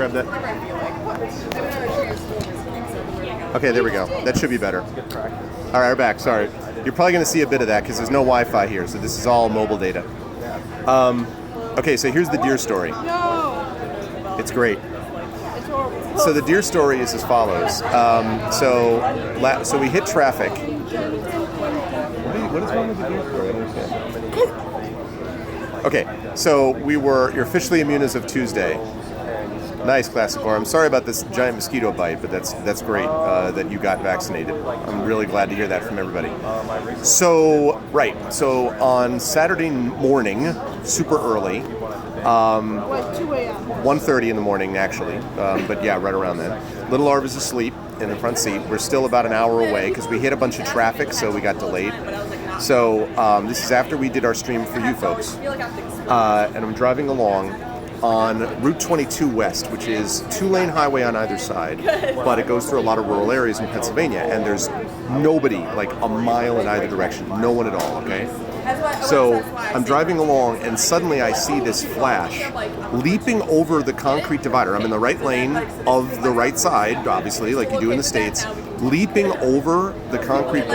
grab that. Okay, there we go. That should be better. All right, we're back. Sorry. You're probably going to see a bit of that because there's no Wi-Fi here, so this is all mobile data. Okay, so here's the deer story. No. It's great. It's horrible. So the deer story is as follows. So we hit traffic. What is wrong with the deer story? I don't understand. Okay, so you're officially immune as of Tuesday. Nice, Classic Or. I'm sorry about this giant mosquito bite, but that's great that you got vaccinated. I'm really glad to hear that from everybody. So on Saturday morning, super early, 2 a.m. 1:30 in the morning, actually, but yeah, right around then. Little Arv is asleep in the front seat. We're still about an hour away because we hit a bunch of traffic, so we got delayed. So this is after we did our stream for you folks. And I'm driving along on Route 22 West, which is 2-lane highway on either side, but it goes through a lot of rural areas in Pennsylvania, and there's nobody like a mile in either direction, no one at all, okay? So I'm driving along, and suddenly I see this flash leaping over the concrete divider. I'm in the right lane of the right side, obviously, like you do in the States, leaping over the concrete,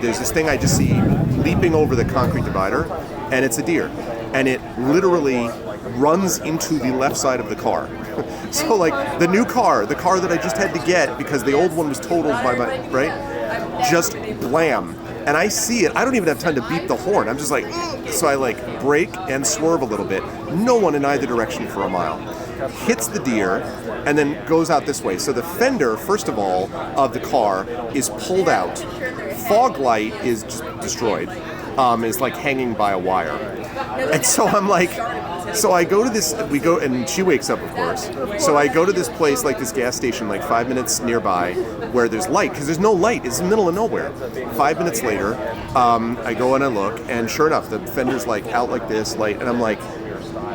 there's this thing I just see leaping over the concrete divider, and it's a deer. And it literally runs into the left side of the car. So like the new car, the car that I just had to get because the old one was totaled by just blam. And I see it, I don't even have time to beep the horn. I'm just like, so I like brake and swerve a little bit. No one in either direction for a mile. Hits the deer and then goes out this way. So the fender, first of all, of the car is pulled out. Fog light is just destroyed. Is like hanging by a wire. And so I'm like, so I go to this, and she wakes up, of course. So I go to this place, like this gas station, like 5 minutes nearby, where there's light, because there's no light. It's in the middle of nowhere. 5 minutes later, I go and I look, and sure enough, the fender's like out like this, light, and I'm like,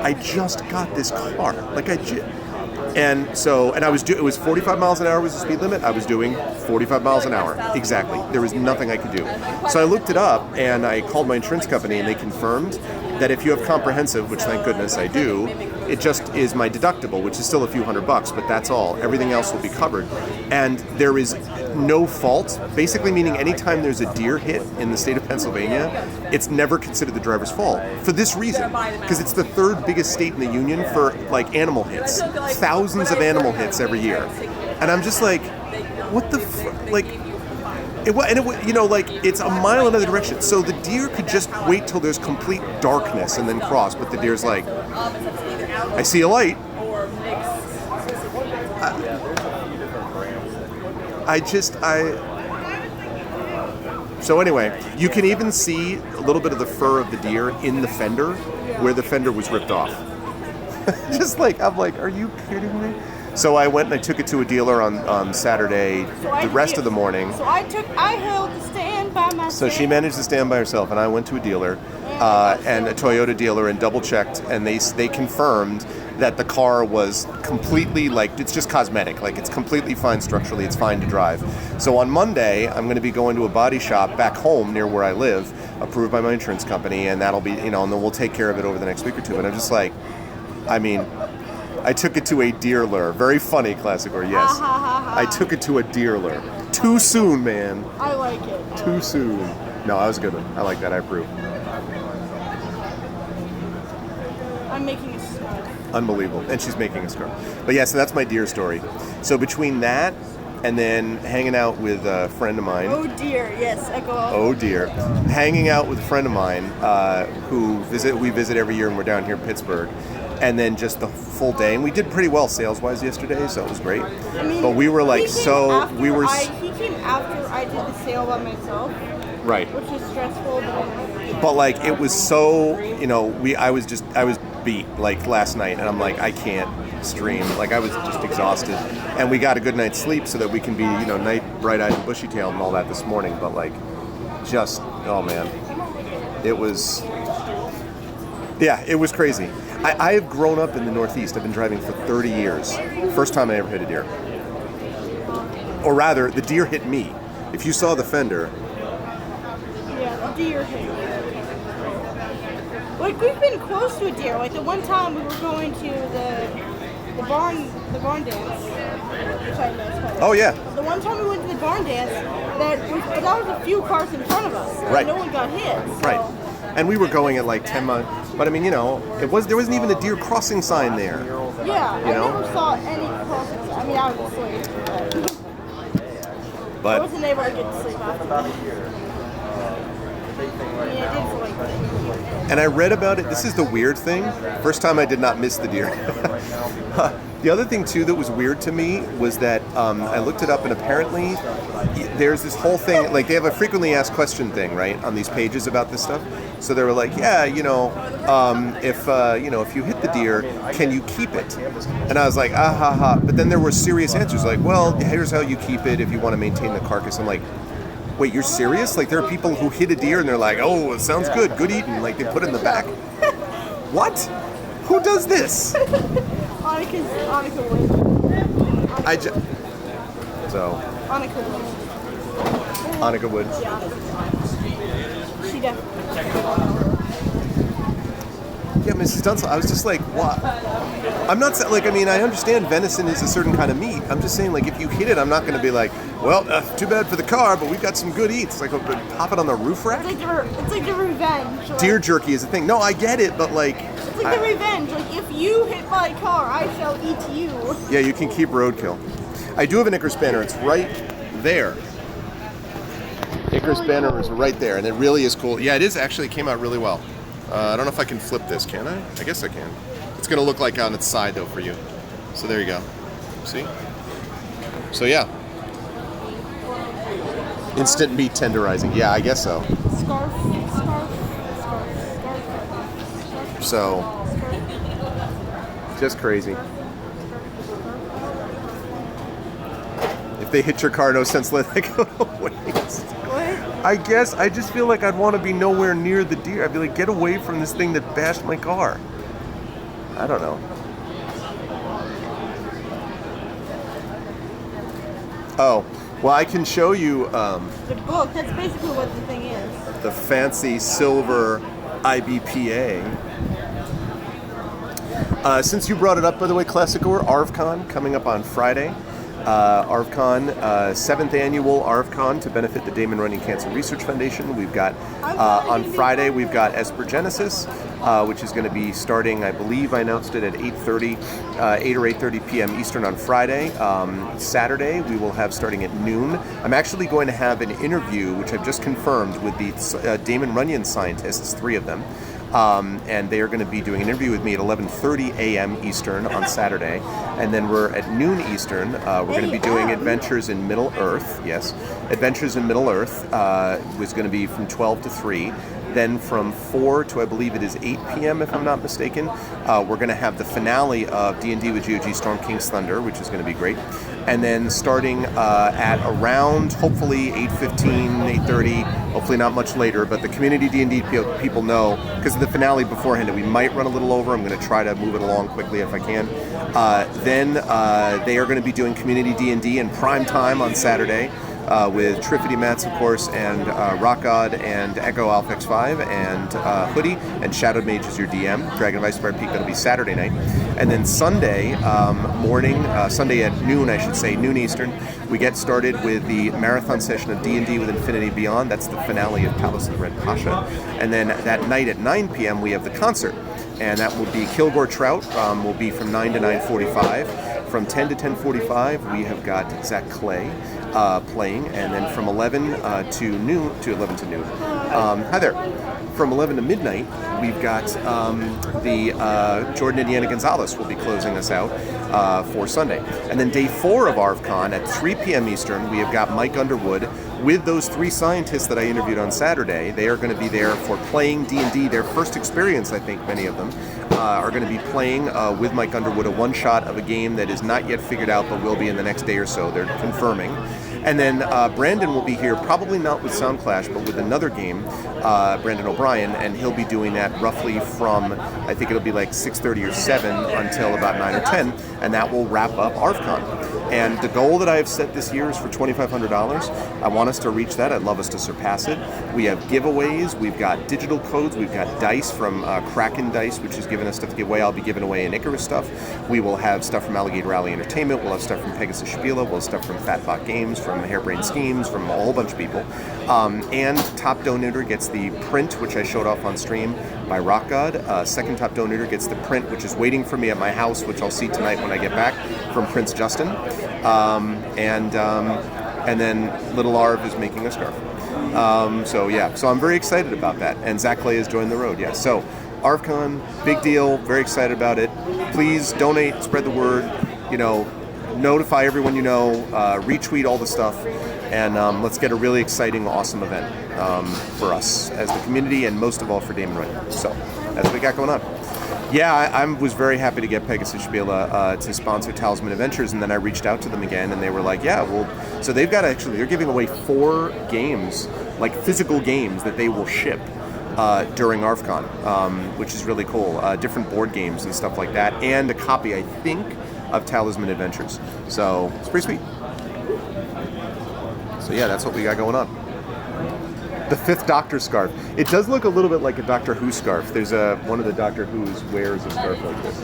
I just got this car. Like and it was 45 miles an hour was the speed limit. I was doing 45 miles an hour. Exactly. There was nothing I could do. So I looked it up and I called my insurance company and they confirmed that if you have comprehensive, which thank goodness I do, it just is my deductible, which is still a few $100, but that's all. Everything else will be covered. And there is no fault, basically meaning anytime there's a deer hit in the state of Pennsylvania, it's never considered the driver's fault. For this reason, because it's the third biggest state in the union for like animal hits. Thousands of animal hits every year. And I'm just like, what the it's a mile in another direction. So the deer could just wait till there's complete darkness and then cross, but the deer's like, I see a light. So anyway, you can even see a little bit of the fur of the deer in the fender where the fender was ripped off. Just like, I'm like, are you kidding me? So I went and I took it to a dealer on Saturday, the rest of the morning. So I held the stand by myself. So she managed to stand by herself, and I went to a dealer, and a Toyota dealer, and double checked, and they confirmed that the car was completely, like, it's just cosmetic, like it's completely fine structurally, it's fine to drive. So on Monday, I'm going to be going to a body shop back home near where I live, approved by my insurance company, and that'll be, and then we'll take care of it over the next week or two. And I'm just like, I took it to a dealer. Very funny, Classic Or, yes. I took it to a dealer. Too soon, man. I like it. Too soon. No, that was a good one. I like that. I approve. I'm making a scarf. Unbelievable. And she's making a scarf. But yeah, so that's my deer story. So between that and then hanging out with a friend of mine. Oh dear, yes, I go out. Oh dear. Hanging out with a friend of mine who we visit every year, and we're down here in Pittsburgh. And then just the full day, and we did pretty well sales-wise yesterday, so it was great. But we were like, he came after I did the sale by myself. Right. Which was stressful. But like, it was so, I was beat like last night, and I'm like, I can't stream. Like, I was just exhausted. And we got a good night's sleep so that we can be, night bright-eyed and bushy-tailed and all that this morning. But like, just, oh man, it was crazy. I have grown up in the Northeast. I've been driving for 30 years. First time I ever hit a deer. Or rather, the deer hit me. If you saw the fender. Yeah, the deer hit me. Like, we've been close to a deer. Like, the one time we were going to the barn dance, which I missed. Oh yeah. The one time we went to the barn dance, but that was a few cars in front of us. Right. No one got hit. So. Right. And we were going at like 10 miles. But I mean, there wasn't even a deer crossing sign there. Yeah, I never saw any crossing. I mean, I was asleep. But I wasn't able to get to sleep after that. I mean, I did for like... And I read about it. This is the weird thing. First time I did not miss the deer. The other thing, too, that was weird to me was that I looked it up, and apparently there's this whole thing, like they have a frequently asked question thing, right, on these pages about this stuff. So they were like, yeah, if you hit the deer, can you keep it? And I was like, ah, ha, ha. But then there were serious answers, like, well, here's how you keep it if you want to maintain the carcass. I'm like, wait, you're serious? Like, there are people who hit a deer and they're like, oh, it sounds good eating. Like, they put it in the back. What? Who does this? Annika would. Annika would. Annika would. Yeah. She definitely. Yeah, Mrs. Dunsell, I was just like, what? I'm not saying, like, I mean, I understand venison is a certain kind of meat. I'm just saying, like, if you hit it, I'm not going to be like, well, too bad for the car, but we've got some good eats. Like, pop it on the roof rack? It's like the revenge. Like, deer jerky is a thing. No, I get it, but like... It's like the revenge. Like, if you hit my car, I shall eat you. Yeah, you can keep roadkill. I do have an Icarus banner. It's right there. Icarus banner is right there, and it really is cool. Yeah, it is actually. It came out really well. I don't know if I can flip this, can I? I guess I can. It's going to look like on its side, though, for you. So there you go. See? So, yeah. Instant meat tenderizing. Yeah, I guess so. Scarf. So, just crazy. If they hit your car, no sense let it go to waste. What? I guess I just feel like I'd want to be nowhere near the deer. I'd be like, get away from this thing that bashed my car. I don't know. Oh, well, I can show you The book, that's basically what the thing is. the fancy silver IBPA. Since you brought it up, by the way, Classicor, ArvCon, coming up on Friday. ArvCon, 7th annual ArvCon to benefit the Damon Runyon Cancer Research Foundation. We've got, on Friday, we've got Espergenesis, which is going to be starting, I believe I announced it at 8:30, 8 or 8:30 p.m. Eastern on Friday. Saturday, we will have starting at noon. I'm actually going to have an interview, which I've just confirmed, with the Damon Runyon scientists, 3 of them. And they are going to be doing an interview with me at 11:30 a.m. Eastern on Saturday. And then we're at noon Eastern. We're going to be doing Adventures in Middle Earth. Yes, Adventures in Middle Earth was going to be from 12 to 3. Then from 4 to, I believe it is 8 p.m., if I'm not mistaken, we're going to have the finale of D&D with GOG Storm King's Thunder, which is going to be great. And then starting at around, hopefully, 8:15, 8:30, hopefully not much later, but the community D&D people know, because of the finale beforehand, that we might run a little over. I'm going to try to move it along quickly if I can. Then they are going to be doing community D&D in prime time on Saturday. With Triffity Mats, of course, and Rock God, and Echo Alpha X5, and Hoodie, and Shadowed Mage is your DM. Dragon of Iceberg Peak, that'll be Saturday night. And then Sunday morning, Sunday at noon, I should say, noon Eastern, we get started with the marathon session of D&D with Infinity Beyond. That's the finale of Palace of the Red Pasha. And then that night at 9 p.m., we have the concert. And that will be Kilgore Trout, will be from 9 to 9:45. From 10 to 10:45, we have got Zach Clay playing, and then from 11 to noon. Hi there. From 11 to midnight, we've got the Jordan Indiana Gonzalez will be closing us out for Sunday. And then day 4 of ArvCon at 3 p.m. Eastern, we have got Mike Underwood with those 3 scientists that I interviewed on Saturday. They are going to be there for playing D&D, their first experience, I think, many of them, are going to be playing with Mike Underwood a one-shot of a game that is not yet figured out, but will be in the next day or so. They're confirming. And then Brandon will be here, probably not with Sound Clash, but with another game, Brandon O'Brien, and he'll be doing that roughly from, I think it'll be like 6:30 or 7 until about 9 or 10, and that will wrap up ArvCon. And the goal that I have set this year is for $2,500. I want us to reach that. I'd love us to surpass it. We have giveaways. We've got digital codes. We've got dice from Kraken Dice, which is giving us stuff to give away. I'll be giving away an Icarus stuff. We will have stuff from Alligator Alley Entertainment. We'll have stuff from Pegasus Spiele. We'll have stuff from Fatbot Games, from Hairbrain Schemes, from a whole bunch of people. And top donator gets the print, which I showed off on stream, by Rock God. Second top donator gets the print, which is waiting for me at my house, which I'll see tonight when I get back, from Prince Justin. And then Little Arv is making a scarf. So I'm very excited about that. And Zach Clay has joined the road. Yeah. So ArvCon, big deal. Very excited about it. Please donate, spread the word. Notify everyone you know. Retweet all the stuff. And let's get a really exciting, awesome event for us as the community, and most of all for Damon Runyon. So that's what we got going on. Yeah, I was very happy to get Pegasus Spiele to sponsor Talisman Adventures, and then I reached out to them again, and they were like, yeah, well, so they're giving away 4 games, like physical games that they will ship during ArvCon, which is really cool. Different board games and stuff like that, and a copy, I think, of Talisman Adventures. So it's pretty sweet. So yeah, that's what we got going on. The 5th Doctor scarf. It does look a little bit like a Doctor Who scarf. There's one of the Doctor Who's wears a scarf like this.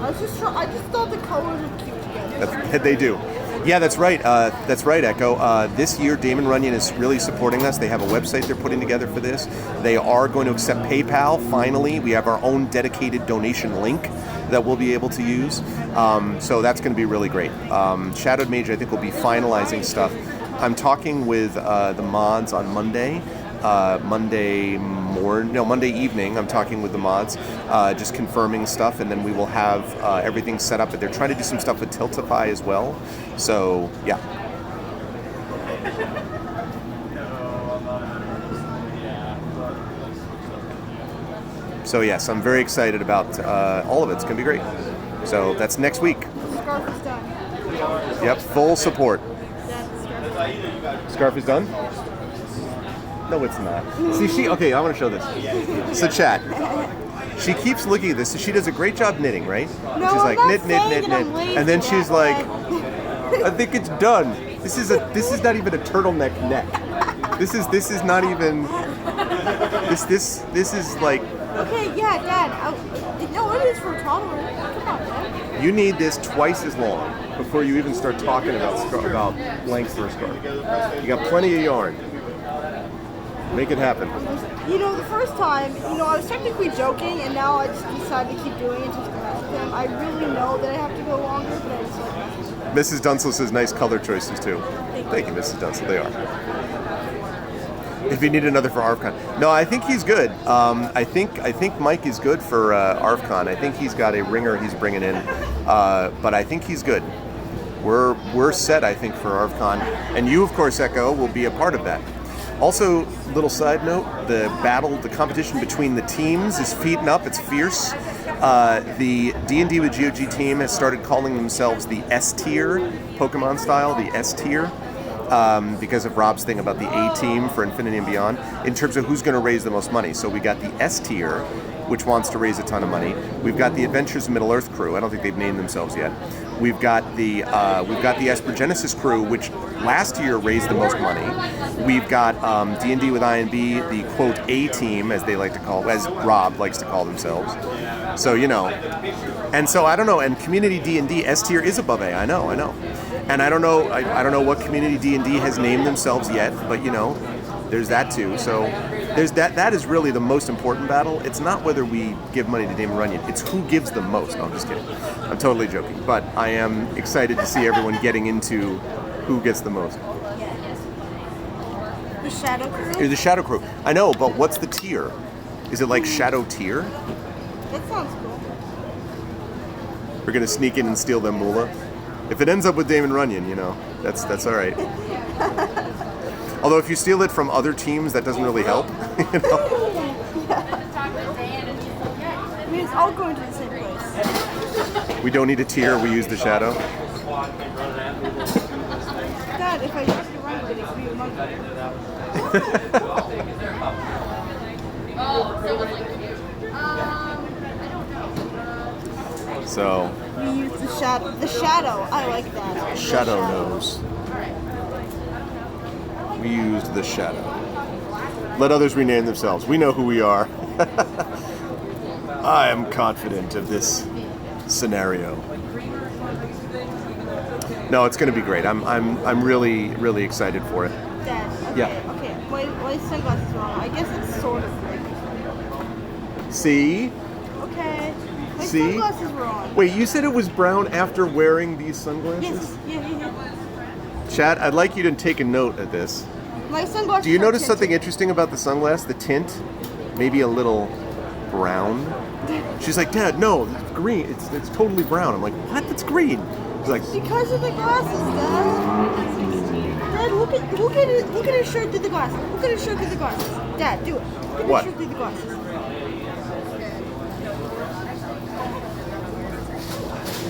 I just thought the colors were cute together. They do. Yeah, that's right. Echo. This year, Damon Runyon is really supporting us. They have a website they're putting together for this. They are going to accept PayPal. Finally, we have our own dedicated donation link that we'll be able to use. So that's going to be really great. Shadowed Mage, I think, will be finalizing stuff. I'm talking with the mods on Monday. Monday evening, I'm talking with the mods, just confirming stuff, and then we will have everything set up. But they're trying to do some stuff with Tiltify as well. So, yeah. So, yes, I'm very excited about all of it. It's going to be great. So, that's next week. The scarf is done. Yep, full support. Scarf is done? No, it's not. See, okay, I want to show this. So, chat. She keeps looking at this. So she does a great job knitting, right? No, she's like I'm knit, not knit, knit, saying knit, I'm and then lazy, she's like, I think it's done. This is not even a turtleneck neck. This is not even. This is like. Okay, yeah, Dad. No, it is for a toddler. Come on, Dad. You need this twice as long before you even start talking about length for a scarf. You got plenty of yarn. Make it happen. The first time, I was technically joking, and now I just decided to keep doing it just to mess with him. I really know that I have to go longer, but I just like messing with him. Mrs. Dunsel says nice color choices too. Thank you, Mrs. Dunsel. They are. If you need another for ArvCon, no, I think he's good. I think Mike is good for ArvCon. I think he's got a ringer he's bringing in, but I think he's good. We're set, I think, for ArvCon, and you, of course, Echo, will be a part of that. Also, little side note, the competition between the teams is heating up. It's fierce. The D&D with GOG team has started calling themselves the S tier, Pokemon style, the S tier, because of Rob's thing about the A team for Infinity and Beyond, in terms of who's going to raise the most money. So we got the S tier, which wants to raise a ton of money. We've got the Adventures of Middle-earth crew. I don't think they've named themselves yet. We've got the Aspergenesis crew, which last year raised the most money. We've got D&D with INB, the quote A team, as they like to call, as Rob likes to call themselves. So and so I don't know. And Community D&D S tier is above A. I know. And I don't know. I don't know what Community D&D has named themselves yet, but there's that too. So there's that. That is really the most important battle. It's not whether we give money to Damon Runyon. It's who gives the most. No, I'm just kidding. I'm totally joking. But I am excited to see everyone getting into who gets the most. The Shadow Crew? The Shadow Crew. I know, but what's the tier? Is it like Shadow tier? That sounds cool. We're gonna sneak in and steal them moolah. If it ends up with Damon Runyon, that's all right. Although if you steal it from other teams, that doesn't really help. Yeah. I mean, it's all going to the same place. We don't need a tier. We use the Shadow. Dad, if I use the run, it would be a monkey. So, We use the shadow. The shadow. I like that. Shadow knows. We used the shadow. Let others rename themselves. We know who we are. I am confident of this scenario. No, it's going to be great. I'm really, really excited for it. Dad. Okay, Yeah. Okay. My sunglasses are wrong. I guess it's sort of like. See? Okay. My See? sunglasses were on. Wait, you said it was brown after wearing these sunglasses? Yes. Yeah. Chad, I'd like you to take a note of this. My sunglasses. Do you are notice tinted. something interesting about the sunglass? The tint? Maybe a little brown? She's like, Dad, no, it's green. It's totally brown. I'm like, what? That's green. She's like, Because of the glasses, Dad. Dad, look at it. Look at his shirt through the glasses. Look at his shirt through the glasses. Dad, do it. Look at What? his shirt through the glasses.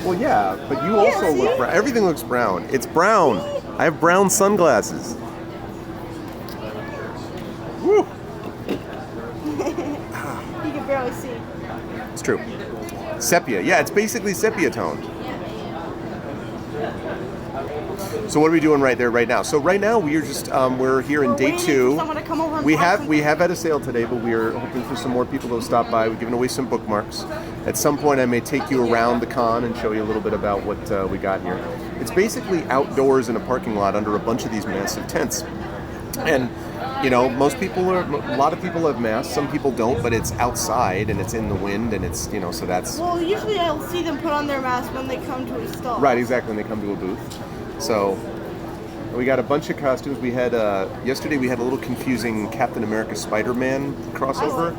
well, yeah, but you also see? look brown. Everything looks brown. It's brown. I have brown sunglasses. Woo! You can barely see. It's true. Sepia. Yeah, it's basically sepia tone. So what are we doing right now? So right now we are just we're here in We're day waiting two. for someone to come over and We buy have something. had a sale today, but we are hoping for some more people to stop by. We're giving away some bookmarks. At some point, I may take you around the con and show you a little bit about what we got here. It's basically outdoors in a parking lot under a bunch of these massive tents, and you know, a lot of people have masks. Some people don't, but it's outside and it's in the wind and it's so that's Well, usually I'll see them put on their mask when they come to a stall. right exactly when they come to a booth. So. We got a bunch of costumes. We had yesterday. We had a little confusing Captain America Spider-Man crossover.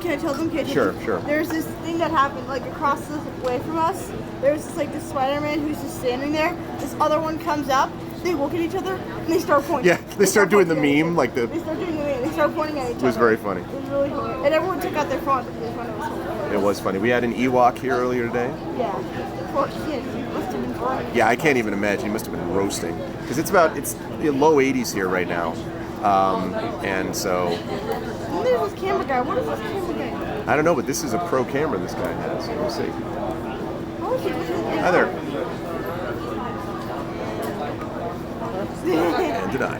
Can I tell them? Sure. There's this thing that happened like across the way from us. There's this Spider-Man who's just standing there. This other one comes up. They look at each other and they start pointing. Yeah, they start doing the pointing at meme, each like other. the. They start doing the meme. They start pointing at each other. It was very funny. It was really funny. And everyone took out their phones because they thought it was hilarious. It was funny. We had an Ewok here earlier today. Yeah. The poor kid. He must have been burning. Yeah, I can't even imagine. He must have been roasting because it's low 80s here right now, and so. And there's this camera guy. What is this camera guy? I don't know, but this is a pro camera this guy has. So we'll see. Oh, he was in Hi there. And did I?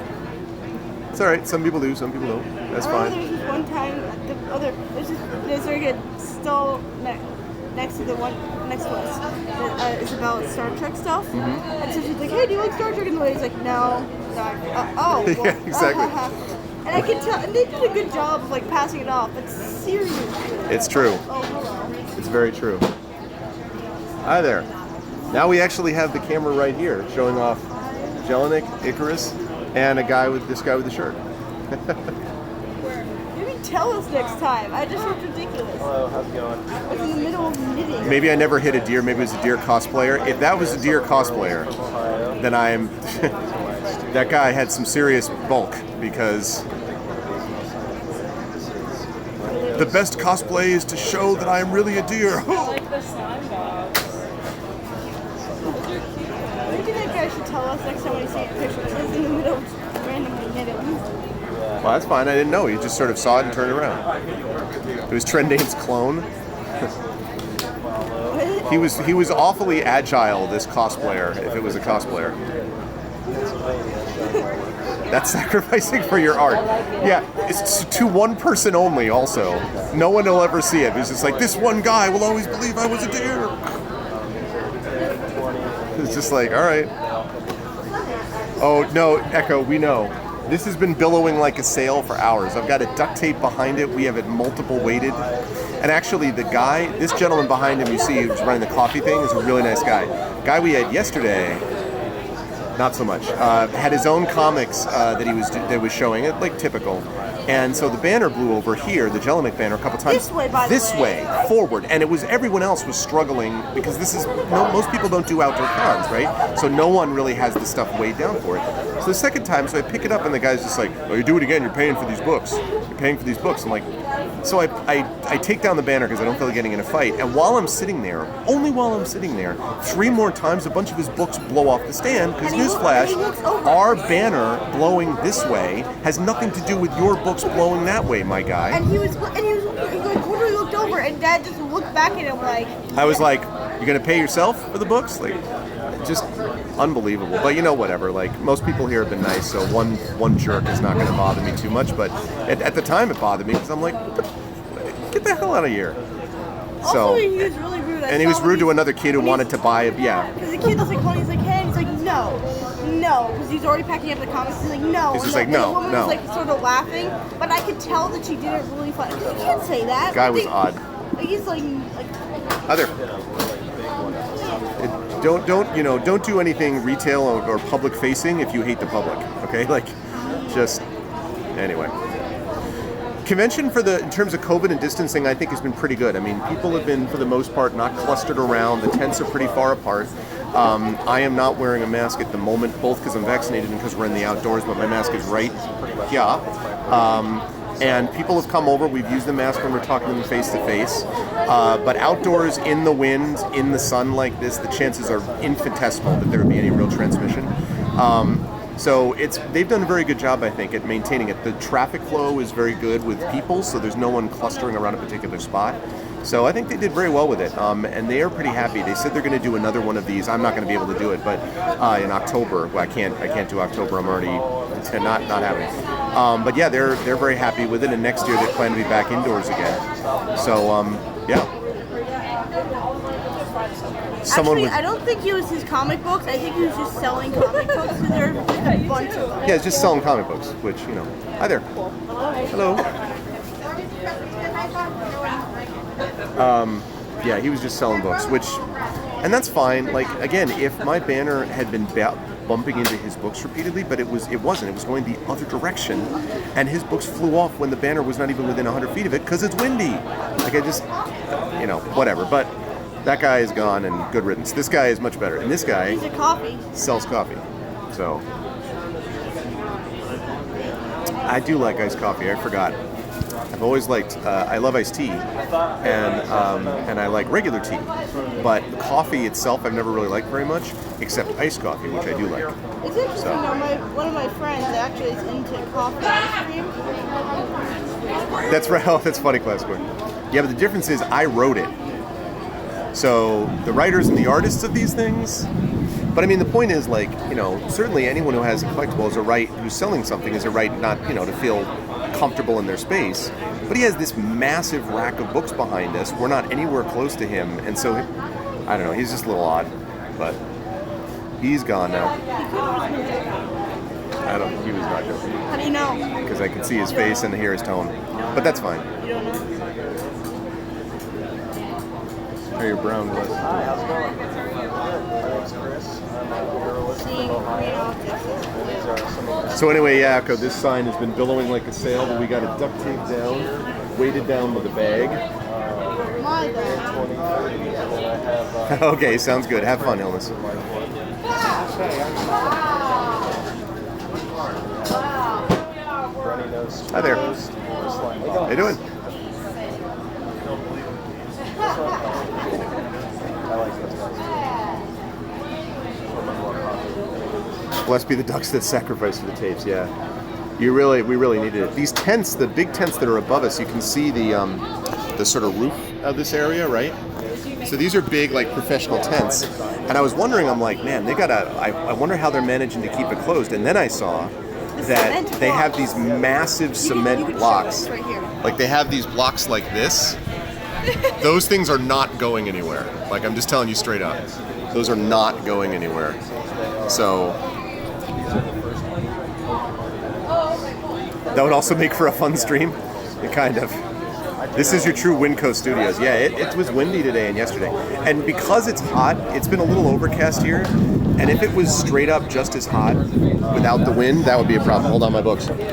It's all right. Some people do, some people don't. That's I fine. remember there was this one time there's a stall next to the one next to us that is about Star Trek stuff. Mm-hmm. And so she's like, "Hey, do you like Star Trek?" And the lady's like, "No." Well, Yeah, exactly. And I can tell, and they did a good job of like passing it off. But seriously. It's true. Oh, hello. It's very true. Hi there. Now we actually have the camera right here showing off Jelinek, Icarus, and this guy with the shirt. Maybe tell us next time. I just looked ridiculous. Hello, how's it going? I was in the middle of knitting. Maybe I never hit a deer. Maybe it was a deer cosplayer. If that was a deer cosplayer, then I'm. That guy had some serious bulk because the best cosplay is to show that I am really a deer. Like the slime dogs. Maybe that guy should tell us next time we see a picture. He was in the middle of randomly knitting. Well, that's fine. I didn't know. He just sort of saw it and turned around. It was Trendane's clone. He was awfully agile, this cosplayer, if it was a cosplayer. That's sacrificing for your art. Yeah, it's to one person only also. No one will ever see it. It's just like, this one guy will always believe I was a deer. It's just like, all right. Oh, no, Echo, we know. This has been billowing like a sail for hours. I've got it duct tape behind it. We have it multiple weighted. And actually, this gentleman behind him, you see, who's running the coffee thing, is a really nice guy. Guy we had yesterday, not so much. Had his own comics that was showing it, like typical. And so the banner blew over here, the Jelinek banner, a couple times. This way, by the This way, forward. And everyone else was struggling because most people don't do outdoor cons, right? So no one really has the stuff weighed down for it. So the second time, I pick it up and the guy's just like, oh, you do it again, you're paying for these books. You're paying for these books. I'm like, so I take down the banner because I don't feel like getting in a fight. And while I'm sitting there, only while I'm sitting there, 3 more times a bunch of his books blow off the stand because And he newsflash, looks over. our banner blowing this way has nothing to do with your books blowing that way, my guy. And he like literally looked over, and Dad just looked back at him like. I was like, You're gonna pay yourself for the books? Like, just unbelievable. But whatever. Like, most people here have been nice, so one jerk is not gonna bother me too much. But at the time, it bothered me because I'm like, get the hell out of here. Also, he was really rude. And he was rude to another kid who wanted to buy it. Yeah. Because the kid was like, he's like, hey, he's like, no, because he's already packing up the comics. He's like, no. He's just like, and no, the woman no. was like sort of laughing, but I could tell that she did it really fun. You can't say that. Guy was odd. Like, he's like Other. Don't do anything retail or public facing if you hate the public. Okay, like, just anyway. Convention in terms of COVID and distancing, I think has been pretty good. I mean, people have been, for the most part, not clustered around. The tents are pretty far apart. I am not wearing a mask at the moment, both because I'm vaccinated and because we're in the outdoors, but my mask is right here. And people have come over. We've used the mask when we're talking to them face to face. But outdoors, in the wind, in the sun like this, the chances are infinitesimal that there would be any real transmission. So they've done a very good job, I think, at maintaining it. The traffic flow is very good with people, so there's no one clustering around a particular spot. So I think they did very well with it, and they are pretty happy. They said they're going to do another one of these. I'm not going to be able to do it, but in October. Well, I can't do October. I'm already not having it. But yeah, they're very happy with it, and next year they plan to be back indoors again. So yeah. Actually, I don't think it was his comic books. I think he was just selling comic books. So there are a bunch of them. Yeah, it's just selling comic books, which, Hi there. Hello. Yeah, he was just selling books, and that's fine. Like, again, if my banner had been bumping into his books repeatedly, but it wasn't. It was going the other direction, and his books flew off when the banner was not even within 100 feet of it because it's windy. Like, I just, whatever. But that guy is gone, and good riddance. This guy is much better, and this guy He's a coffee. sells coffee. So I do like iced coffee. I forgot. I've always liked. I love iced tea, and I like regular tea. But coffee itself, I've never really liked very much, except iced coffee, which I do like. It's interesting though. One of my friends actually is into coffee ice cream. That's right. Oh, that's funny, Class Square. Yeah, but the difference is I wrote it. So the writers and the artists of these things. But I mean, the point is, like, certainly anyone who has a collectible is a right, who's selling something is a right not, to feel comfortable in their space. But he has this massive rack of books behind us. We're not anywhere close to him. And so, I don't know, he's just a little odd. But he's gone now. He was not joking. How do you know? Because I can see his face and hear his tone. But that's fine. You don't know? How your brown was. Hi, how's it going? My name's Chris. I'm a Seeing green objects. These are some of the So anyway, Yakko, this sign has been billowing like a sail, but we got it duct taped down, weighted down with a bag. My bad. 20, 30, and then I have Okay, sounds good. Have fun, Illness. runny nose. Hi there. Toast, slime How you balls. doing? I like those guys. Blessed be the ducks that sacrifice for the tapes. Yeah, we really needed it. These tents, the big tents that are above us, you can see the sort of roof of this area, right? So these are big, like, professional tents. And I was wondering, I'm like, man, I wonder how they're managing to keep it closed. And then I saw that they have these massive cement blocks. Right here. Like, they have these blocks like this. Those things are not going anywhere. Like, I'm just telling you straight up. Those are not going anywhere. So that would also make for a fun stream. It kind of. This is your true Winco Studios. Yeah, it was windy today and yesterday. And because it's hot, it's been a little overcast here. And if it was straight up just as hot without the wind, that would be a problem. Hold on, my books. Okay,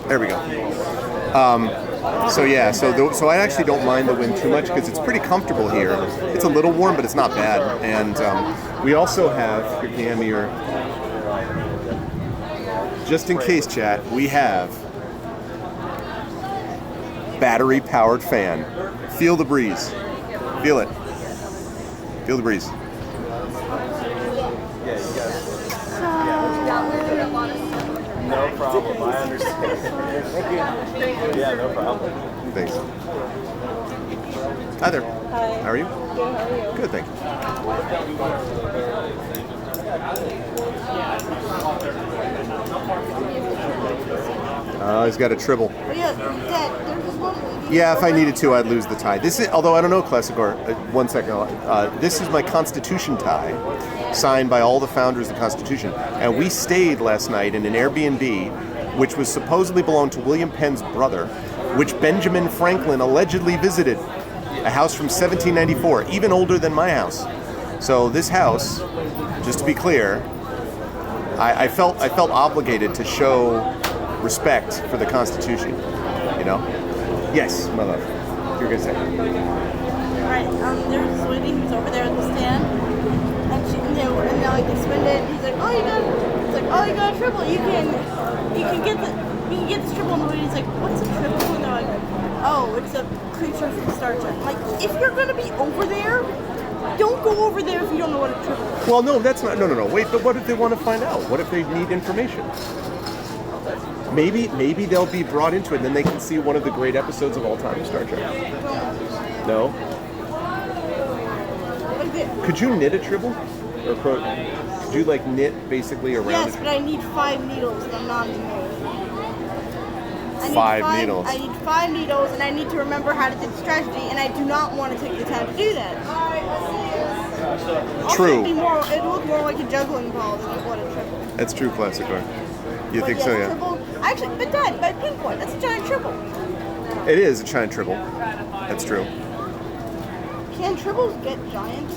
there we go. So I actually don't mind the wind too much because it's pretty comfortable here. It's a little warm, but it's not bad. And we also have, here, can you hand me your, just in case, chat, we have battery-powered fan. Feel the breeze. Feel it. Feel the breeze. No problem. I understand. Thank you. Yeah, no problem. Thanks. Hi there. Hi. How are you? Good, how are you? Good, thank you. He's got a tribble. Oh, yeah, Dad, there's this one. Yeah, if I needed to, I'd lose the tie. This is, although I don't know, Classicor. 1 second. This is my Constitution tie, signed by all the founders of the Constitution, and we stayed last night in an Airbnb, which was supposedly belonged to William Penn's brother, which Benjamin Franklin allegedly visited. A house from 1794, even older than my house. So this house, just to be clear, I felt obligated to show respect for the Constitution. You know? Yes, my love. You're gonna say. Right, there's this lady who's over there at the stand, and she, and they're like, they spin it, and he's like, oh, you got a triple, you can get this triple, and the lady's like, what's a triple? And they're like, oh, it's a creature from Star Trek. Like, if you're gonna be over there, don't go over there if you don't know what a triple is. Well, no, that's not. No. Wait, but what if they want to find out? What if they need information? Maybe they'll be brought into it, and then they can see one of the great episodes of all time of Star Trek. No. Could you knit a tribble? Or could you like knit basically around? Yes, but I need 5 needles, and I'm not in the mood. I need 5 needles. I need 5 needles, and I need to remember how to do the strategy, and I do not want to take the time to do that. True. It'd look more like a juggling ball than like what a triple. That's true, Classicor. You But think yeah, so, yeah? Triple, actually, but Dad, by pinpoint, that's a giant triple. It is a giant tribble. That's true. Can triples get giant?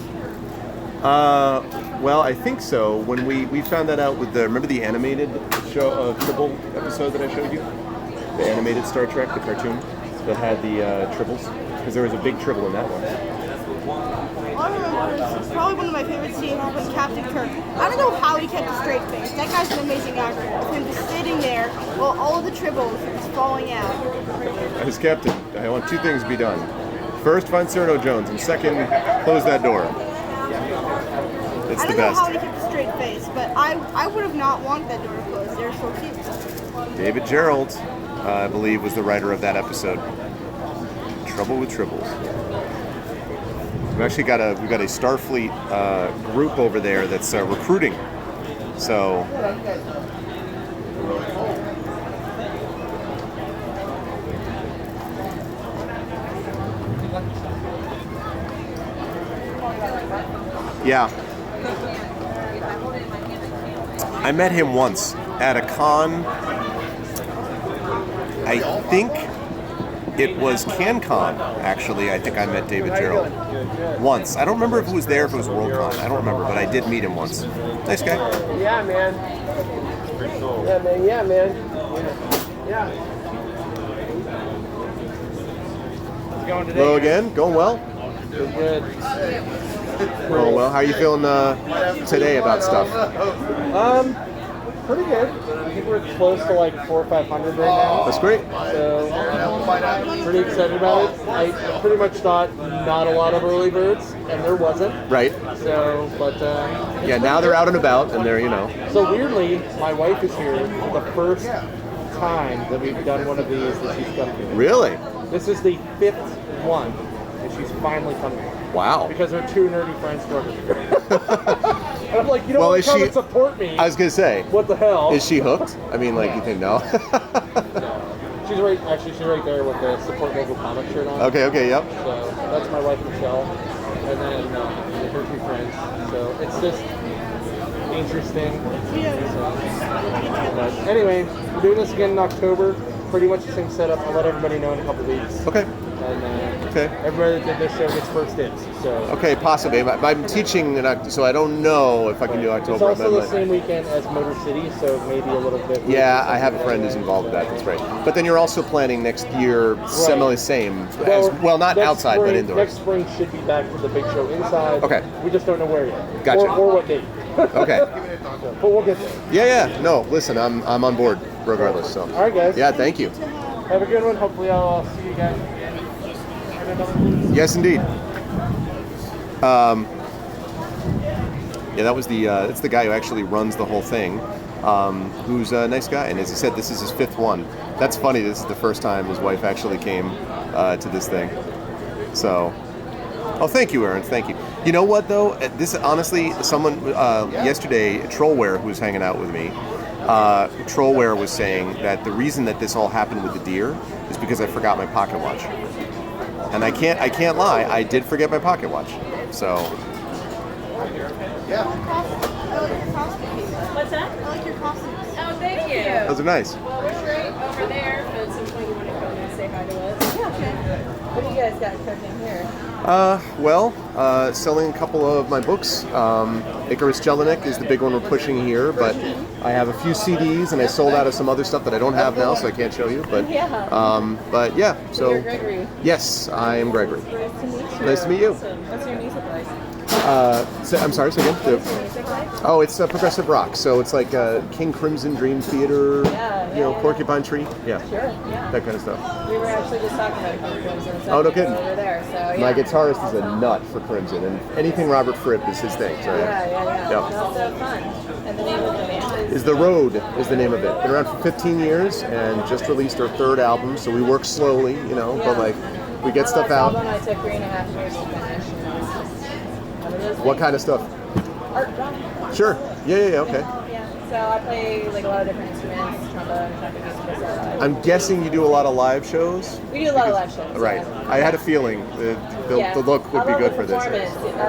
Well, I think so. When we found that out with remember the animated show Tribble episode that I showed you? The animated Star Trek, the cartoon that had the tribbles? Because there was a big tribble in that one. All I remember is probably one of my favorite scenes when Captain Kirk. I don't know how he kept a straight face. That guy's an amazing actor. Him just sitting there while all of the tribbles are just falling out. As captain, I want 2 things to be done. First, find Cyrano Jones, and second, close that door. It's I the don't know best. how he kept a straight face, but I would have not wanted that door closed. They're so cute. David Gerald, I believe, was the writer of that episode. Trouble with Tribbles. We've actually got a Starfleet group over there that's recruiting. So yeah. I met him once at a con. I think it was CanCon, actually. I think I met David Gerald once. I don't remember if it was there, if it was Worldcon. I don't remember, but I did meet him once. Nice guy. Yeah, man. Yeah, man. Yeah, man. Yeah. How's it going today? Hello again. Going well? Good. Going well. How are you feeling today about stuff? Pretty good. I think we're close to like 400 or 500 right now. That's great. So, pretty excited about it. I pretty much thought not a lot of early birds, and there wasn't. Right. So, but Yeah, now they're out and about, and they're, So weirdly, my wife is here for the first time that we've done one of these that she's come to. Really? This is the 5th one, and she's finally coming. Wow. Because her 2 nerdy friends drove her. And I'm like, you don't Well, want is to come she- and support me. I was going to say, What the hell? is she hooked? I mean, like, you think no? She's right there with the support local comic shirt on. Okay, yep. So that's my wife Michelle, and then her 2 friends. So it's just interesting. So, but anyway, we're doing this again in October. Pretty much the same setup. I'll let everybody know in a couple weeks. Okay. And Okay. everybody that did this show gets first dibs. So Okay, possibly. I'm teaching, so I don't know if I can do it's October. also the same weekend as Motor City, so maybe a little bit. Yeah, I have a friend who's involved with that. That's right. But then you're also planning next year same. Well, not next outside, spring, but indoors. Next spring should be back for the big show inside. Okay. We just don't know where yet. Gotcha. Or what date. Okay. So, but we'll get there. Yeah. No, listen, I'm on board regardless. So. All right, guys. Yeah, thank you. Have a good one. Hopefully, I'll see you guys again. in another week. Yes, indeed. Yeah, that was it's the guy who actually runs the whole thing, who's a nice guy. And as he said, this is his 5th one. That's funny. This is the first time his wife actually came to this thing. So Oh, thank you, Aaron. Thank you. You know what, though? This honestly, someone yesterday, Trollware, who was hanging out with me, Trollware was saying that the reason that this all happened with the deer is because I forgot my pocket watch. And I can't lie, I did forget my pocket watch. So, yeah. I like your costumes. What's that? I like your costumes. Oh, thank you. Those are nice. Well, we're straight over there, but at some point you want to come and say hi to us. Yeah, okay. What do you guys got cooking here? Selling a couple of my books. Icarus Jelinek is the big one we're pushing here, but I have a few CDs and I sold out of some other stuff that I don't have now, so I can't show you. But yeah, so You're Gregory. yes, I am Gregory. Nice to meet you. Nice to meet you. Awesome. What's your music like? I'm sorry, say again. What's your music like? Oh, it's progressive rock, so it's like King Crimson Dream Theater, Porcupine Tree, Sure, yeah. that kind of stuff. We were actually just talking about Crimson. Oh, no kidding. Over there, so yeah. My guitarist is a nut for Crimson, and anything Robert Fripp is his thing. So Yeah. Yeah. That's so fun. And the name of the band Is The Road is the name of it. Been around for 15 years and just released our third album, so we work slowly, but like we get stuff out. Album I took 3.5 years to finish. What kind of stuff? Art drum. Sure. Yeah, okay. Yeah. So I play like a lot of different instruments, trombone, trumpet, bass. I'm guessing you do a lot of live shows? We do a lot of live shows. Right. Yeah. I had a feeling the look would be good for this. I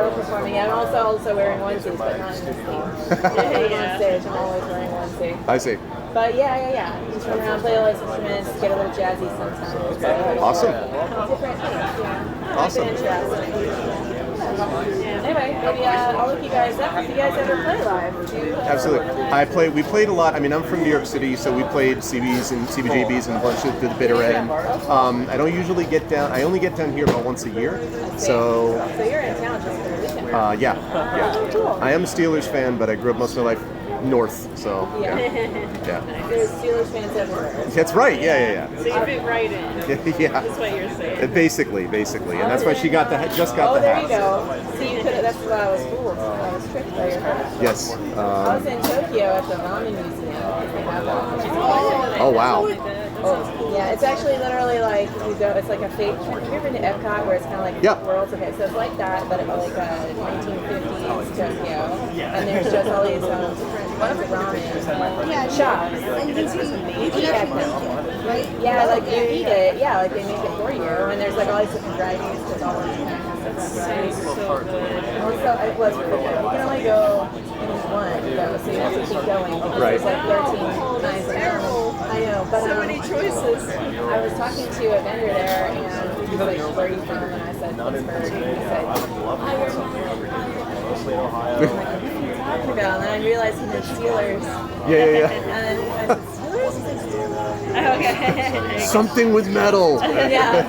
love performing. I'm also wearing onesies, but not in this theme. On stage, I'm always wearing onesie. I see. But yeah. Just run around, play all these instruments, get a little jazzy sometimes. But, Awesome. Different things, yeah. Awesome. Anyway, maybe I'll look you guys up if you guys ever play live. Absolutely. We played a lot. I mean, I'm from New York City, so we played CBs and CBJBs and a bunch of the bitter end. I don't usually get down. I only get down here about once a year. So you're in town just for the weekend. yeah. Cool. I am a Steelers fan, but I grew up most of my life north. So yeah. There's Steelers fans everywhere. That's right. Yeah. So you fit right in. Yeah. That's what you're saying. Basically, and that's why she got the just got the there hat. you go. See, you could. That's why I was fooled. I was tricked by your hat. Yes. I was in Tokyo at the Ramen Museum. They have that. Oh wow. Yeah, it's actually literally like it's like a fake. Have you ever been to Epcot where it's kind of like worlds? Okay, so it's like that, but it's like 1950s Tokyo, and there's just all these different ramen shops. And you can actually make it, right? Yeah, like you eat it. Yeah, like they make it for you, and there's like all these different varieties with all these different varieties. So good. Also, it was really good. You can only go in one, though, so you have to keep going because there's like 13 kinds of ramen. I know, but so many choices. I was talking to a vendor there, and he was like, "Where are you from?" And I said, "Pittsburgh." And he said, "Oh, you're from Ohio." I'm like, "What are you talking about?" And then I realized he meant Steelers. Yeah. And then I said, "Steelers?" He said, "Steelers." Okay. Something with metal. Yeah.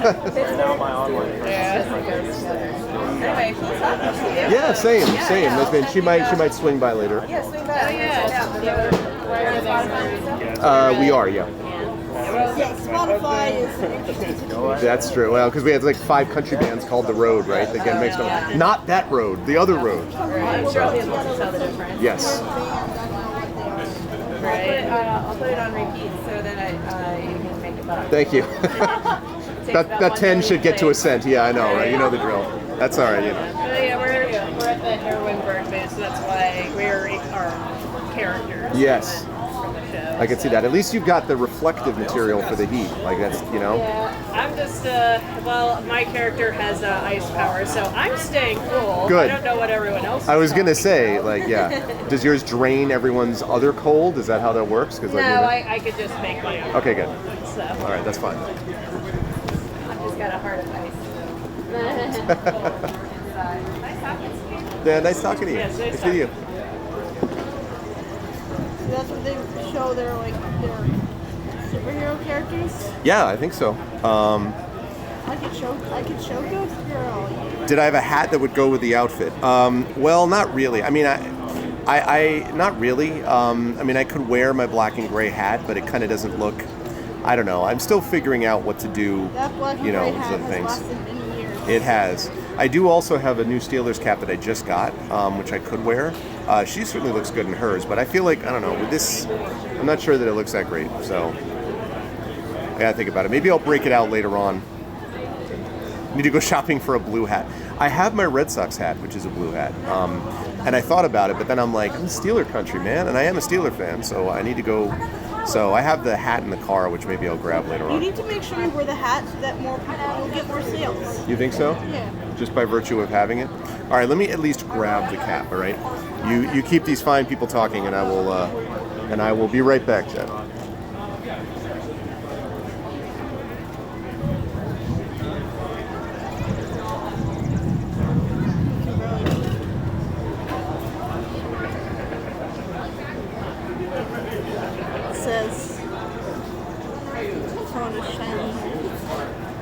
Anyway, cool talking to you. Yeah, same. That's been, she might swing by later. Yeah, swing by. We are, yeah. Yeah, Spotify is interesting to do. That's true. Well, because we had like 5 country bands called The Road, right? That get mixed up. Not that road, the other road. I'm sure I'll be able to tell the difference. Yes. I'll put it on repeat so that you can make it back. Thank you. that 10 should get to a cent. Yeah, I know, right? You know the drill. That's all right, Yeah, we're at the Heroinberg booth, so that's why we're our characters. Yes. From the show. I can see that. At least you've got the reflective material for the heat. Like that's, Yeah, I'm just my character has ice power, so I'm staying cool. Good. I don't know what everyone else. I was gonna say, like, yeah. Does yours drain everyone's other cold? Is that how that works? Because No, I could just make my own. Okay, good. So. All right, that's fine. I've just got a heart of ice. Nice talking to you. Yeah, nice talking to you. Yes, nice Nice to meet you. So that's what they show their superhero characters. Yeah, I think so. I could show Ghost Girl. Did I have a hat that would go with the outfit? Well, not really. I mean, I not really. I mean, I could wear my black and gray hat, but it kind of doesn't look. I don't know. I'm still figuring out what to do. That black and gray hat with has things. lasted many years. It has. I do also have a new Steelers cap that I just got, which I could wear. She certainly looks good in hers, but I feel like, I don't know, with this, I'm not sure that it looks that great. So, I gotta think about it. Maybe I'll break it out later on. Need to go shopping for a blue hat. I have my Red Sox hat, which is a blue hat. And I thought about it, but then I'm like, I'm a Steeler country, man, and I am a Steeler fan, so I need to go. So I have the hat in the car, which maybe I'll grab later You on. need to make sure you wear the hat so that more people will get more sales. You think so? Yeah. Just by virtue of having it? All right, let me at least grab the cap, all right? You keep these fine people talking, and I will be right back, Jen. It says, phone is shiny.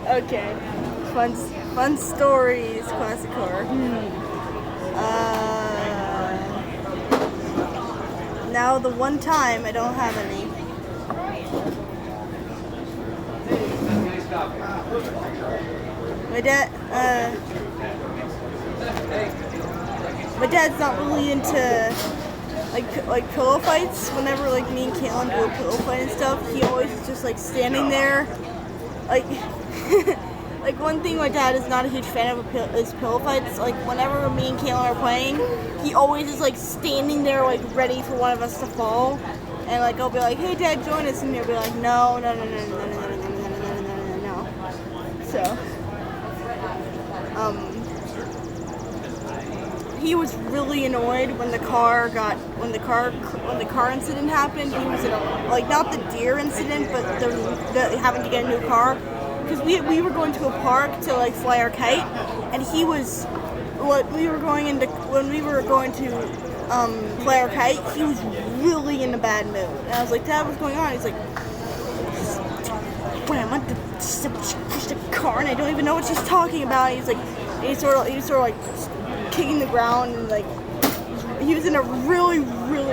Okay. Fun stories, classic car. Now the one time I don't have any. My dad's not really into like pillow fights. Whenever like me and Caitlin do a pillow fight and stuff, he always is just like standing there, like like one thing my dad is not a huge fan of is pillow fights. Like whenever me and Caitlin are playing, he always is like standing there like ready for one of us to fall, and like I'll be like, "Hey Dad, join us," and he'll be like, "No, no, no, no, no, no, no, no, no, no, no, no, no, no." So, he was really annoyed when the car incident happened. He was in a, like not the deer incident, but the having to get a new car. Because we were going to a park to like fly our kite, and when we were going to fly our kite, he was really in a bad mood. And I was like, "Dad, what's going on?" He's like, "When I'm just a car, and I don't even know what she's talking about." He's like, he's sort of like kicking the ground, and like he was in a really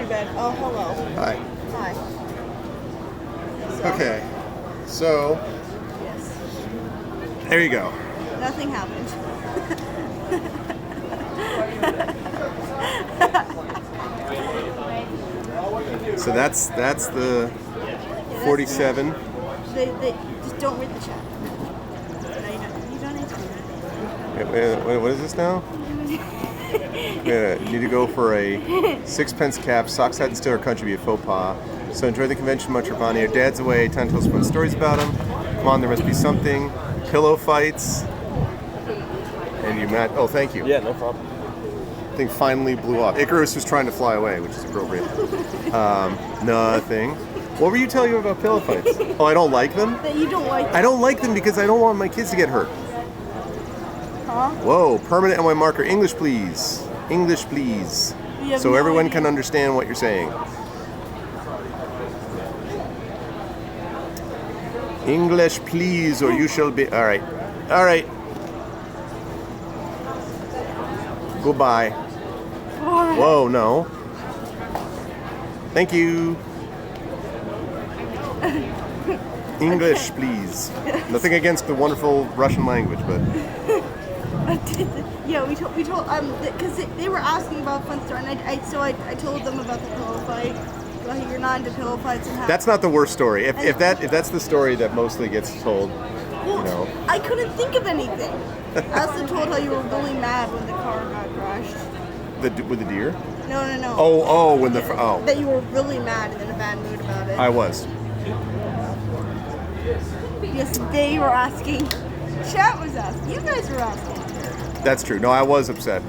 bad. Oh, hello. Hi. Hi. So, Okay. So, yes. there you go. Nothing happened. So that's the 47. They just don't read the chat. No, you don't need to read Wait, what is this now? Yeah, you need to go for a sixpence cap. Sox hat and Steeler country be a faux pas. So enjoy the convention much, Ravani. Your dad's away. Time to tell us fun stories about him. Come on, there must be something. Pillow fights. And you, Matt. Oh, thank you. Yeah, no problem. Thing finally blew up. Icarus was trying to fly away, which is appropriate. Nothing. What were you telling me about pillow fights? Oh, I don't like them? that you don't like. I don't like them because I don't want my kids to get hurt. Huh? Whoa, permanent NY marker. English, please. English, please. You have So no everyone idea. can understand what you're saying. English, please, or you shall be. All right. All right. Goodbye. What? Whoa, no. Thank you. English, please. Nothing against the wonderful Russian language, but Yeah, we told because they were asking about fun story, and I told them about the pillow fight. Well, you're not into pillow fights and how. that's not the worst story. If that's the story that mostly gets told, Well, you know. I couldn't think of anything. I also told how you were really mad when the car got crashed. With the deer? No. Oh, when the That you were really mad and in a bad mood about it. I was. Yes, they were asking. Chat was asking. You guys were asking. That's true. No, I was upset.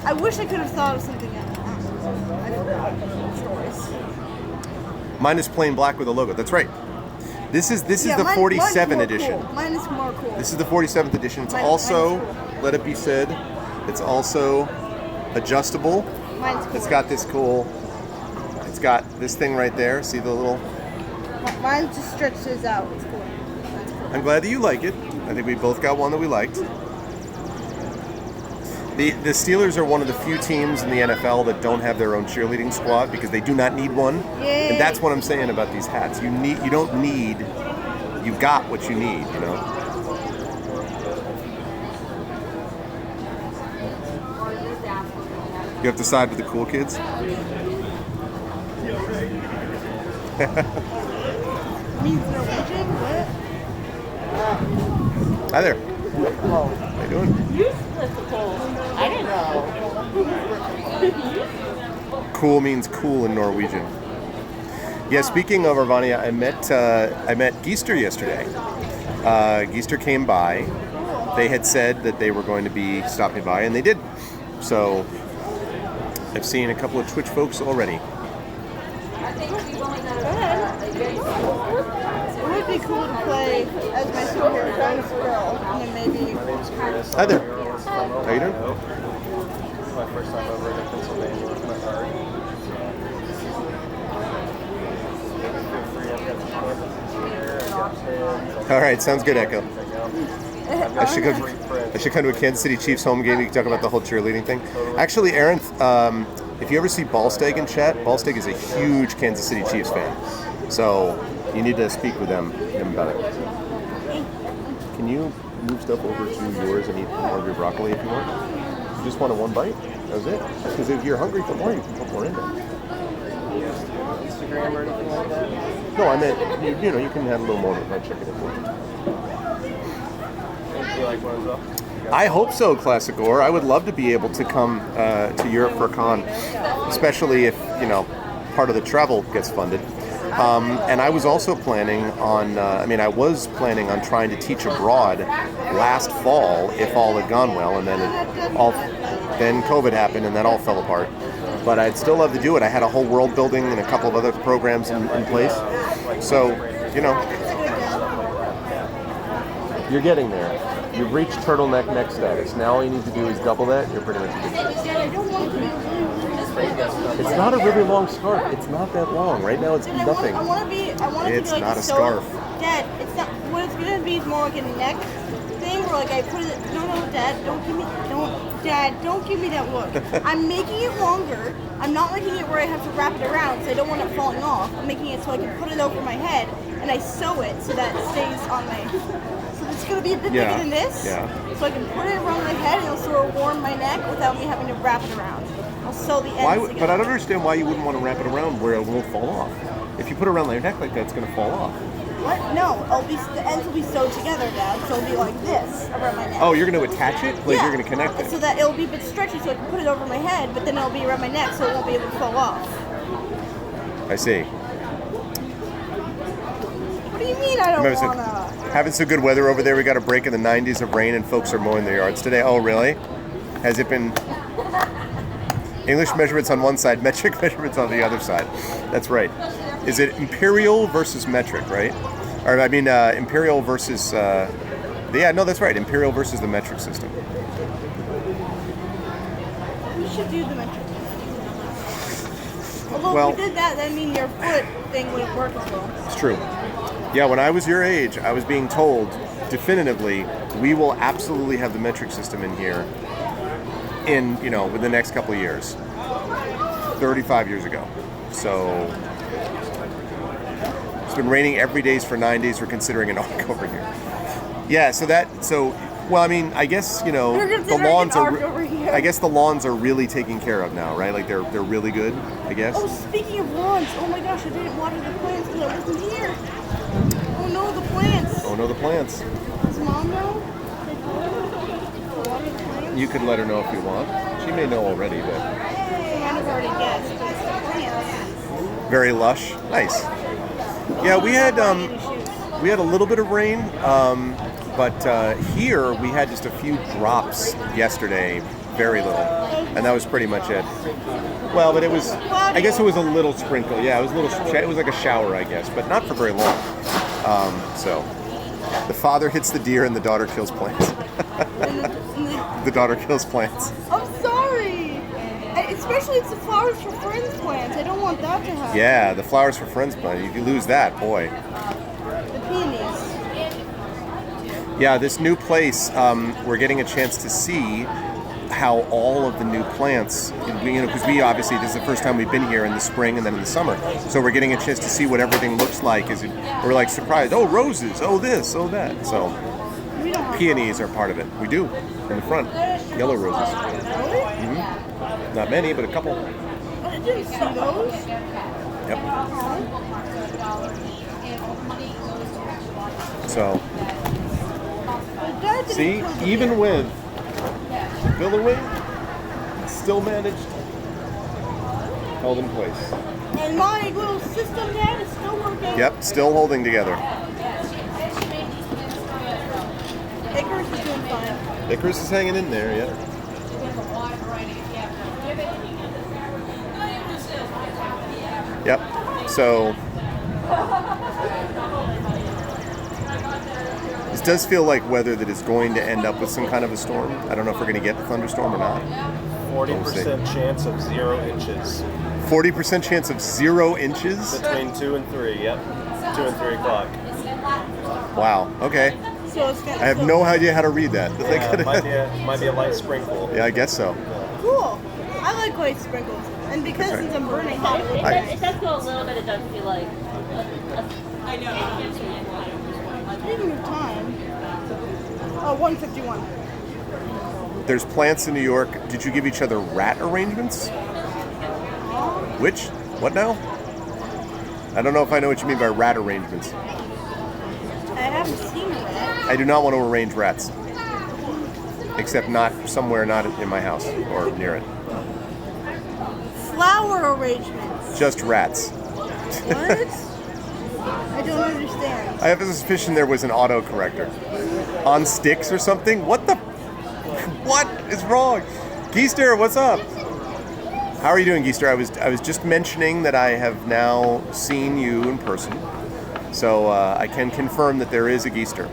I wish I could have thought of something else. I forgot. Stories. Mine is plain black with a logo. That's right. This is Yeah, the mine's 47 more edition. Cool. Mine is more cool. This is the 47th edition. It's Mine also, is cool. let it be said, it's also adjustable. Mine's cool. It's got this cool. It's got this thing right there. See the little. Mine just stretches out. It's cool. Mine's cool. I'm glad that you like it. I think we both got one that we liked. The Steelers are one of the few teams in the NFL that don't have their own cheerleading squad because they do not need one. Yay. And that's what I'm saying about these hats. You don't need. You've got what you need. You know. You have to side with the cool kids. Means Norwegian? What? Hi there. How you doing? You split the pole. I didn't know. Cool means cool in Norwegian. Yeah. Speaking of Arvania, I met Geister yesterday. Geister came by. They had said that they were going to be stopping by, and they did. So I've seen a couple of Twitch folks already. It would be cool to play as my superhero friend Squirrel, and then maybe. Hi there. How you doing? My first time over in Pennsylvania with my art. All right, sounds good, Echo. I should come to a Kansas City Chiefs home game. We can talk about the whole cheerleading thing. Actually, Aaron, if you ever see Ballsteg in chat, Ballsteg is a huge Kansas City Chiefs fan. So you need to speak with him about it. Can you move stuff over to yours and eat more of your broccoli if you want? You just wanted one bite? That was it? Because if you're hungry for more, you can put more in there. Instagram or anything like that? No, I meant, you know, you can have a little more with my chicken if you want. You like one as well? I hope so, Classic Or. I would love to be able to come to Europe for a con, especially if, you know, part of the travel gets funded. And I was also planning on, I was planning on trying to teach abroad last fall if all had gone well, and then COVID happened and that all fell apart. But I'd still love to do it. I had a whole world building and a couple of other programs in place. So, you know, you're getting there. You've reached turtleneck neck status. Now all you need to do is double that. You're pretty much good. It's not a really long scarf. It's not that long. Right now, it's nothing. I want to be It's like not a so scarf. Dad, it's not. What it's gonna be is more like a neck thing, where like I put it. No, Dad, don't give me that look. I'm making it longer. I'm not making it where I have to wrap it around, so I don't want it falling off. I'm making it so I can put it over my head, and I sew it so that it stays on my. So it's gonna be a bit bigger than this. Yeah. So I can put it around my head, and it'll sort of warm my neck without me having to wrap it around. I'll sew the ends together. But I don't understand why you wouldn't want to wrap it around where it won't fall off. If you put it around your neck like that, it's going to fall off. What? No, the ends will be sewed together, Dad. So it'll be like this around my neck. Oh, you're going to attach it? Like yeah. You're going to connect it? So that it'll be a bit stretchy, so I can put it over my head, but then it'll be around my neck, so it won't be able to fall off. I see. What do you mean I don't want to? Having some good weather over there. We got a break in the 90s of rain, and folks are mowing their yards today. Oh, really? Has it been... English measurements on one side, metric measurements on the other side. That's right. Is it imperial versus metric, right? Or I mean, imperial versus... yeah, no, that's right. Imperial versus the metric system. We should do the metric. Although if we did that means your foot thing wouldn't work as well. It's true. Yeah, when I was your age, I was being told definitively, we will absolutely have the metric system in here in, within the next couple of years. 35 years ago. So it's been raining every day for 9 days. We're considering an arc over here. Yeah, I guess, the lawns I guess the lawns are really taken care of now, right? Like they're really good, I guess. Oh, speaking of lawns, oh my gosh, I didn't water the plants because I wasn't here. Oh no, the plants. Oh no, the plants. Does Mom know? Water the plants? You could let her know if you want. She may know already, but... I might have already guessed, but it's the plants. Very lush. Nice. Yeah, we had a little bit of rain, but here we had just a few drops yesterday, very little, and that was pretty much it. Well, but it was, I guess it was a little sprinkle. Yeah, it was a little, it was like a shower, I guess, but not for very long. So the father hits the deer and the daughter kills plants. The daughter kills plants. I'm sorry. Especially it's the Flowers for Friends plants. I don't want that to happen. Yeah, the Flowers for Friends plant. If you lose that, boy. The peonies. Yeah, this new place we're getting a chance to see how all of the new plants, because we obviously, this is the first time we've been here in the spring and then in the summer, so we're getting a chance to see what everything looks like. We're like surprised, oh, roses, oh this, oh that. So peonies are part of it. We do, in the front, yellow roses. Mm-hmm. Not many, but a couple. I didn't see those. Yep. So, see, even with billowing, still managed, held in place. And my little system dad is still working. Yep, still holding together. Icarus is doing fine. Icarus is hanging in there, yeah. Yep, so this does feel like weather that is going to end up with some kind of a storm. I don't know if we're going to get the thunderstorm or not. 40% chance of 0 inches. 40% chance of 0 inches? Between 2 and 3, yep. 2 and 3 o'clock. Wow, okay. So it's I have no idea how to read that. Yeah, might be a light sprinkle. Yeah, I guess so. Cool. I like white sprinkles. And because since I'm burning hot, It does go a little bit, it does feel like speaking of time. Oh, 1:51. There's plants in New York. Did you give each other rat arrangements? Which? What now? I don't know if I know what you mean by rat arrangements. I haven't seen it yet. I do not want to arrange rats. Except not somewhere not in my house or near it. Flower arrangements. Just rats. What? I don't understand. I have a suspicion there was an autocorrector. On sticks or something? What the? What is wrong? Geester, what's up? How are you doing, Geester? I was just mentioning that I have now seen you in person. So I can confirm that there is a Geester.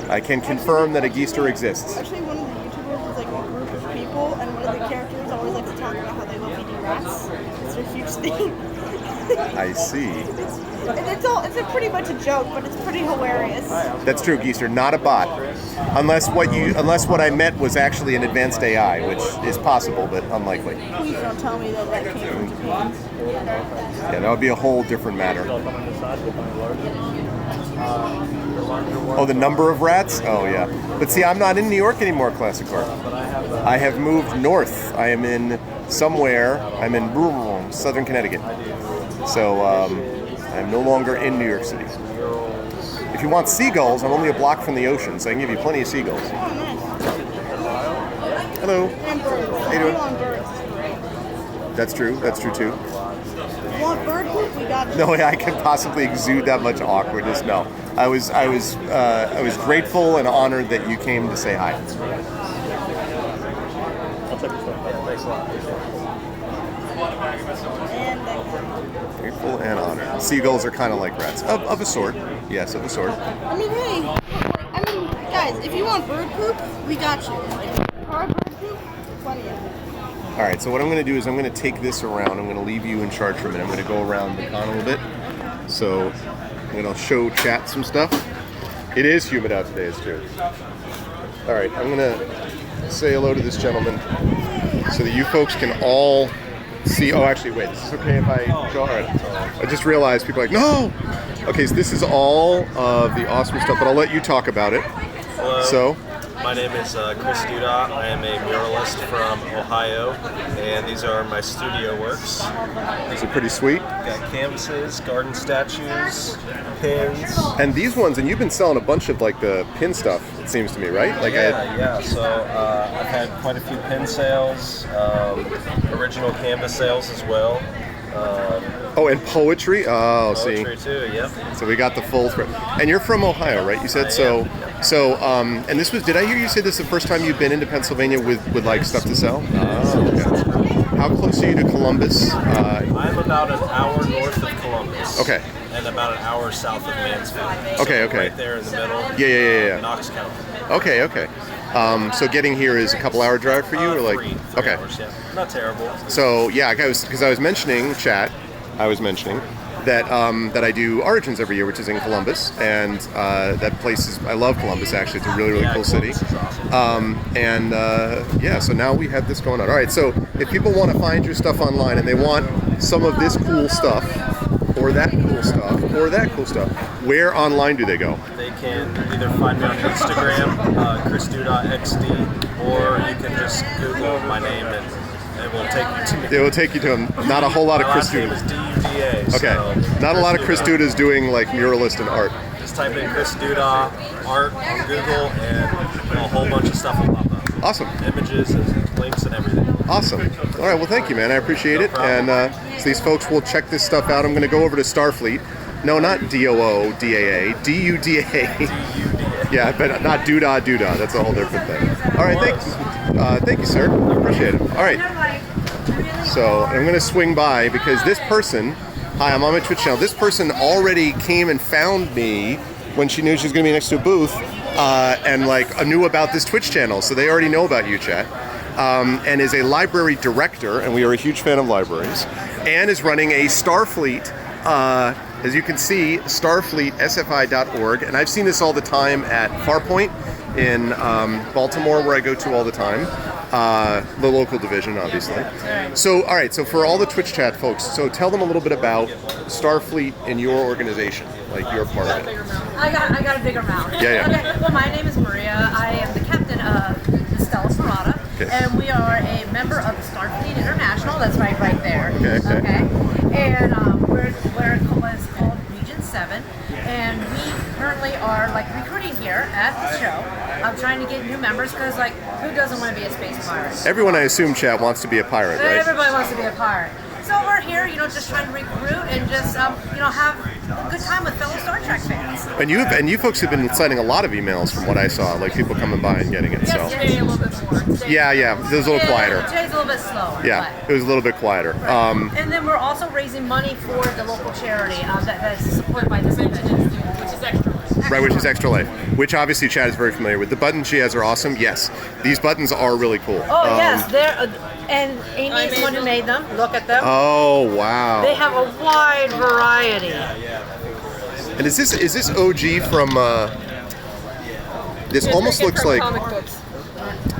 I can confirm that a Geester exists. Actually, one of the YouTubers is like a group of people, and one of the characters always likes to talk about how they love eating rats. It's their huge thing. I see. It's a pretty much a joke, but it's pretty hilarious. That's true, Geester. Not a bot, unless what I met was actually an advanced AI, which is possible but unlikely. Please don't tell me that came from Japan. Yeah, that would be a whole different matter. Oh, the number of rats? Oh, yeah. But see, I'm not in New York anymore, Classic Art. I have moved north. I am in somewhere. I'm in Southern Connecticut. So I'm no longer in New York City. If you want seagulls, I'm only a block from the ocean, so I can give you plenty of seagulls. Oh, nice. Hello. And birds. How you doing? We want birds. That's true. That's true, too. You want bird poop? We got you. No way I could possibly exude that much awkwardness. No. I was grateful and honored that you came to say hi. I'll check your stuff. Thanks a lot. And Grateful and honored. Seagulls are kind of like rats. Of a sort. Yes, of a sort. I mean, hey. Guys, if you want bird poop, we got you. Hard bird poop, plenty of it. All right, so what I'm going to do is I'm going to take this around. I'm going to leave you in charge for a minute. I'm going to go around the con a little bit. So I'm going to show chat some stuff. It is humid out today, it's true. All right, I'm going to say hello to this gentleman so that you folks can all see. Oh, actually, wait. Is this okay if I show? All right. I just realized people are like, no! Okay, so this is all of the awesome stuff, but I'll let you talk about it. Hello. So, My name is Chris Duda. I am a muralist from Ohio, and these are my studio works. is it pretty sweet? Got canvases, garden statues, pins. And these ones, and you've been selling a bunch of like the pin stuff, it seems to me, right? Like Yeah. So I've had quite a few pin sales, original canvas sales as well. Oh, and poetry? Oh, Poetry see. too, yep. So we got the full thread. And you're from Ohio, right? You said I so. am, So, and this was, did I hear you say this is the first time you've been into Pennsylvania with like stuff to sell? Oh, okay. How close are you to Columbus? I'm about an hour north of Columbus. Okay. And about an hour south of Mansfield. Okay, So okay. Right there in the middle. Yeah. Knox County. Okay. So getting here is a couple-hour drive for you, or like? Three Okay. hours, yeah. Not terrible. So yeah, because I was mentioning chat. I was mentioning that I do Origins every year, which is in Columbus, and that place is, I love Columbus actually. It's a really, really cool city. Yeah, so now we have this going on. All right, so if people want to find your stuff online and they want some of this cool stuff, or that cool stuff, or that cool stuff, where online do they go? They can either find me on Instagram, chrisdu.xd, or you can just Google my name and it will take you to me. It will take you to him. Not a whole lot of My Chris last name Duda. is D-U-D-A. Okay, so not a lot of Chris Dudas doing like muralist and art. Just type in Chris Duda art on Google and a whole bunch of stuff will pop up. Awesome. Images and links and everything. Awesome. All right, well, thank you, man. I appreciate it. problem. And so these folks will check this stuff out. I'm going to go over to Starfleet. No, not D-O-O-D-A-A. D-U-D-A. Yeah, but not Doodah Doodah. That's a whole different thing. All right, thank you, sir. I appreciate it. All right. So I'm going to swing by because this person, hi, I'm on my Twitch channel. This person already came and found me when she knew she was going to be next to a booth and like knew about this Twitch channel. So they already know about you, chat. And is a library director, and we are a huge fan of libraries, and is running a Starfleet, as you can see, starfleetsfi.org, and I've seen this all the time at Farpoint in Baltimore, where I go to all the time, the local division, obviously. So, all right, so for all the Twitch chat folks, so tell them a little bit about Starfleet and your organization, like you're part of it. I got a bigger mouth. Yeah. Okay, well, my name is Maria. I am the captain of the Stella Serrata, and we are a member of the Starfleet International. That's right there. Okay. And we're what's called Region 7, and we currently are like recruiting here at the show. I'm trying to get new members because, like, who doesn't want to be a space pirate? Everyone, I assume, chat wants to be a pirate, right? Everybody wants to be a pirate. So we're here, just trying to recruit and just, have a good time with fellow Star Trek fans. And you folks have been sending a lot of emails from what I saw, like people coming by and getting it. Yesterday a little bit more. Today, Yeah, it was a little quieter. Today's a little bit slower. Yeah, it was a little bit quieter. Right. And then we're also raising money for the local charity that's supported by this convention, which is extra. Right, which is Extra Life, which obviously Chad is very familiar with. The buttons she has are awesome. Yes, these buttons are really cool. Oh yes, they're and Amy's the one who made them. Look at them. Oh wow. They have a wide variety. And is this OG from? This almost looks like. Comic books.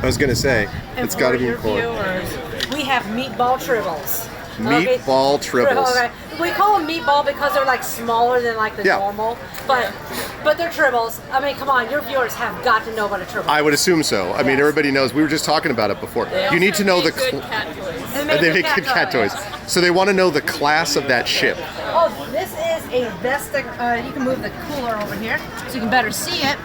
I was gonna say it's got to be your cool. viewers, we have meatball tribbles. Meatball tribbles. Okay. We call them meatball because they're like smaller than like the normal, but they're tribbles. I mean, come on, your viewers have got to know what a tribble is. I would assume so. I mean, everybody knows. We were just talking about it before. You need to know the. They make good cat toys. So they want to know the class of that ship. Oh, this is a Vesta. You can move the cooler over here so you can better see it.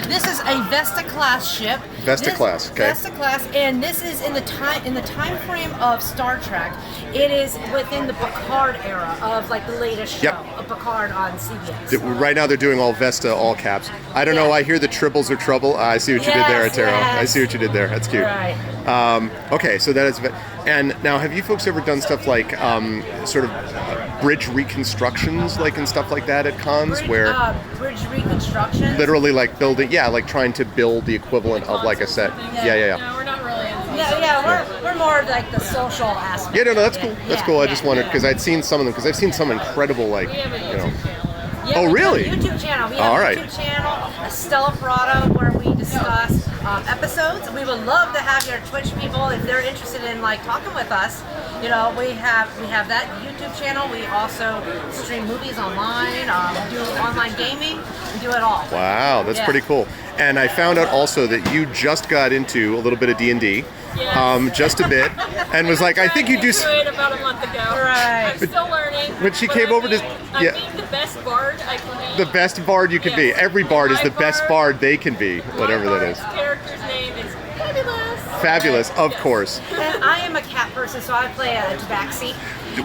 This is a Vesta class ship. Vesta class, okay. Vesta class, and this is in the time frame of Star Trek. It is within the Picard era of like the latest show of Picard on CBS. Right now they're doing all Vesta, all caps. I don't know. I hear the tribbles are trouble. I see what you did there, Taro. I see what you did there. That's cute. Right. Okay, so that is. And now, have you folks ever done stuff like sort of bridge reconstructions, like and stuff like that at cons, where bridge reconstruction? Literally, like building, like trying to build the equivalent of like a set. Yeah. No, we're not really into We're more of like the social aspect. Yeah, no, that's cool. That's cool. I just wondered because I'd seen some of them because I've seen some incredible like, Oh, really? YouTube channel. We have a YouTube channel, a Stella Serrata, where we discuss episodes. We would love to have your Twitch people if they're interested in like talking with us. We have that YouTube channel. We also stream movies online, do online gaming. We do it all. Wow, that's pretty cool. And I found out also that you just got into a little bit of D&D. Yes. Just a bit, and was like, I think you do. It about a month ago. Right. I'm still learning. When she came over to, I'm being the best bard I can be. The best bard you can be. Every bard is the best bard they can be, whatever that is. My character's name is Fabulous. Fabulous, of course. And I am a cat person, so I play a tabaxi.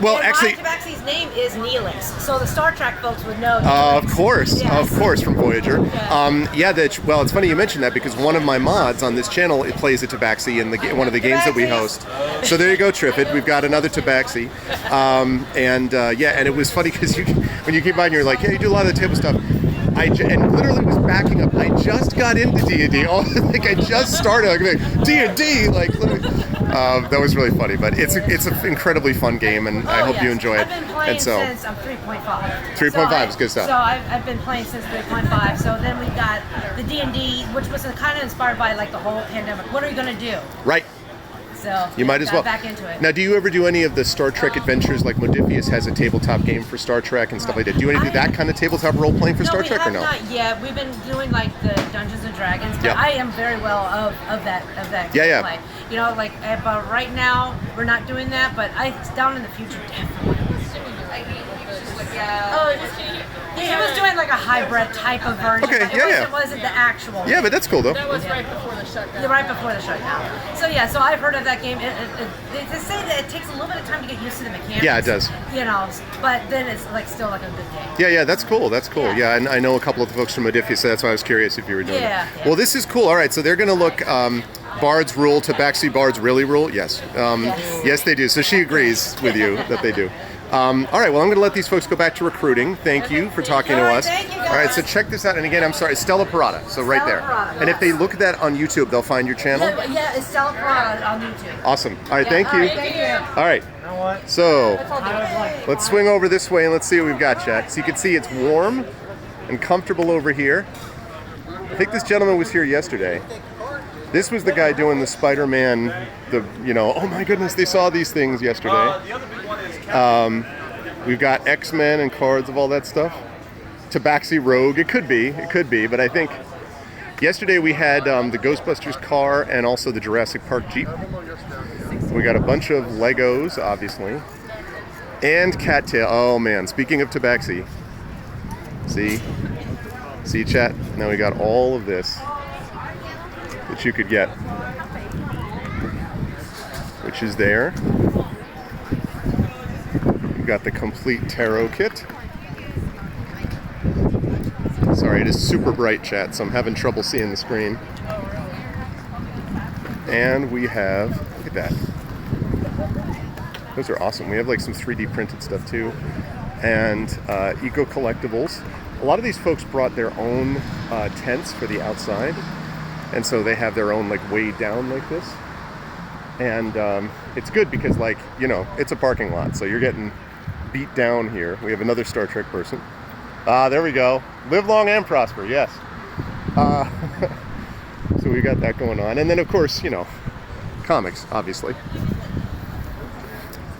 Well, and actually, my tabaxi's name is Neelix, so the Star Trek folks would know. Of course, from Voyager. Well, it's funny you mentioned that because one of my mods on this channel plays a tabaxi in one of the games that we host. So there you go, Triffid. We've got another tabaxi, and it was funny because when you came by and you're like, you do a lot of the table stuff. And literally was backing up. I just got into D&D. I just started like D&D. Like, literally. That was really funny, but it's an incredibly fun game, and I hope you enjoy it. I've been playing And so, since I'm 3.5. 3.5 is good stuff. So I've been playing since 3.5. So then we got the D&D, which was kind of inspired by like the whole pandemic. What are you gonna do? Right. So You might as well. Back into it. Now, do you ever do any of the Star Trek adventures? Like Modifius has a tabletop game for Star Trek and stuff like that. Do you want to do that kind of tabletop role playing for Star Trek or no? Not yet. We've been doing like the Dungeons and Dragons. But Yeah. I am very well of that Yeah. gameplay. You know, like but right now we're not doing that. But down in the future definitely. He was doing like a hybrid type of version. Okay, but it wasn't the actual. Yeah, but that's cool though. That was right before the shutdown. Yeah, right before the shutdown. So yeah, so I've heard of that game. They say that it takes a little bit of time to get used to the mechanics. Yeah, it does. You know, but then it's like still like a good game. Yeah, that's cool. That's cool. Yeah, and I know a couple of the folks from Modifius, so that's why I was curious if you were doing it. Yeah. Well, this is cool. All right, so they're going to look. Bards rule, Tabaxi bards really rule? Yes. Yes, they do. So she agrees with you that they do. All right, well, I'm going to let these folks go back to recruiting. Thank you for talking to us. Thank you, guys. All right, so check this out. And again, I'm sorry, it's Stella Parada. So right there. Parada, And if they look at that on YouTube, they'll find your channel. Yeah, it's Stella Parada on YouTube. Awesome. All right, thank you. Thank you. All right. So let's swing over this way and let's see what we've got, chat. So you can see it's warm and comfortable over here. I think this gentleman was here yesterday. This was the guy doing the Spider-Man, oh my goodness, they saw these things yesterday. We've got X-Men and cards of all that stuff. Tabaxi Rogue, it could be, but I think yesterday we had the Ghostbusters car and also the Jurassic Park Jeep. We got a bunch of Legos, obviously, and cattail. Oh man, speaking of Tabaxi, see chat, now we got all of this that you could get, which is there. We've got the complete tarot kit. Sorry, it is super bright, chat, so I'm having trouble seeing the screen. And we have, look at that. Those are awesome. We have like some 3D printed stuff too. And Eco Collectibles. A lot of these folks brought their own tents for the outside. And so they have their own like way down like this. And it's good because it's a parking lot. So you're getting beat down here. We have another Star Trek person. There we go. Live long and prosper, yes. So we got that going on. And then of course, comics, obviously.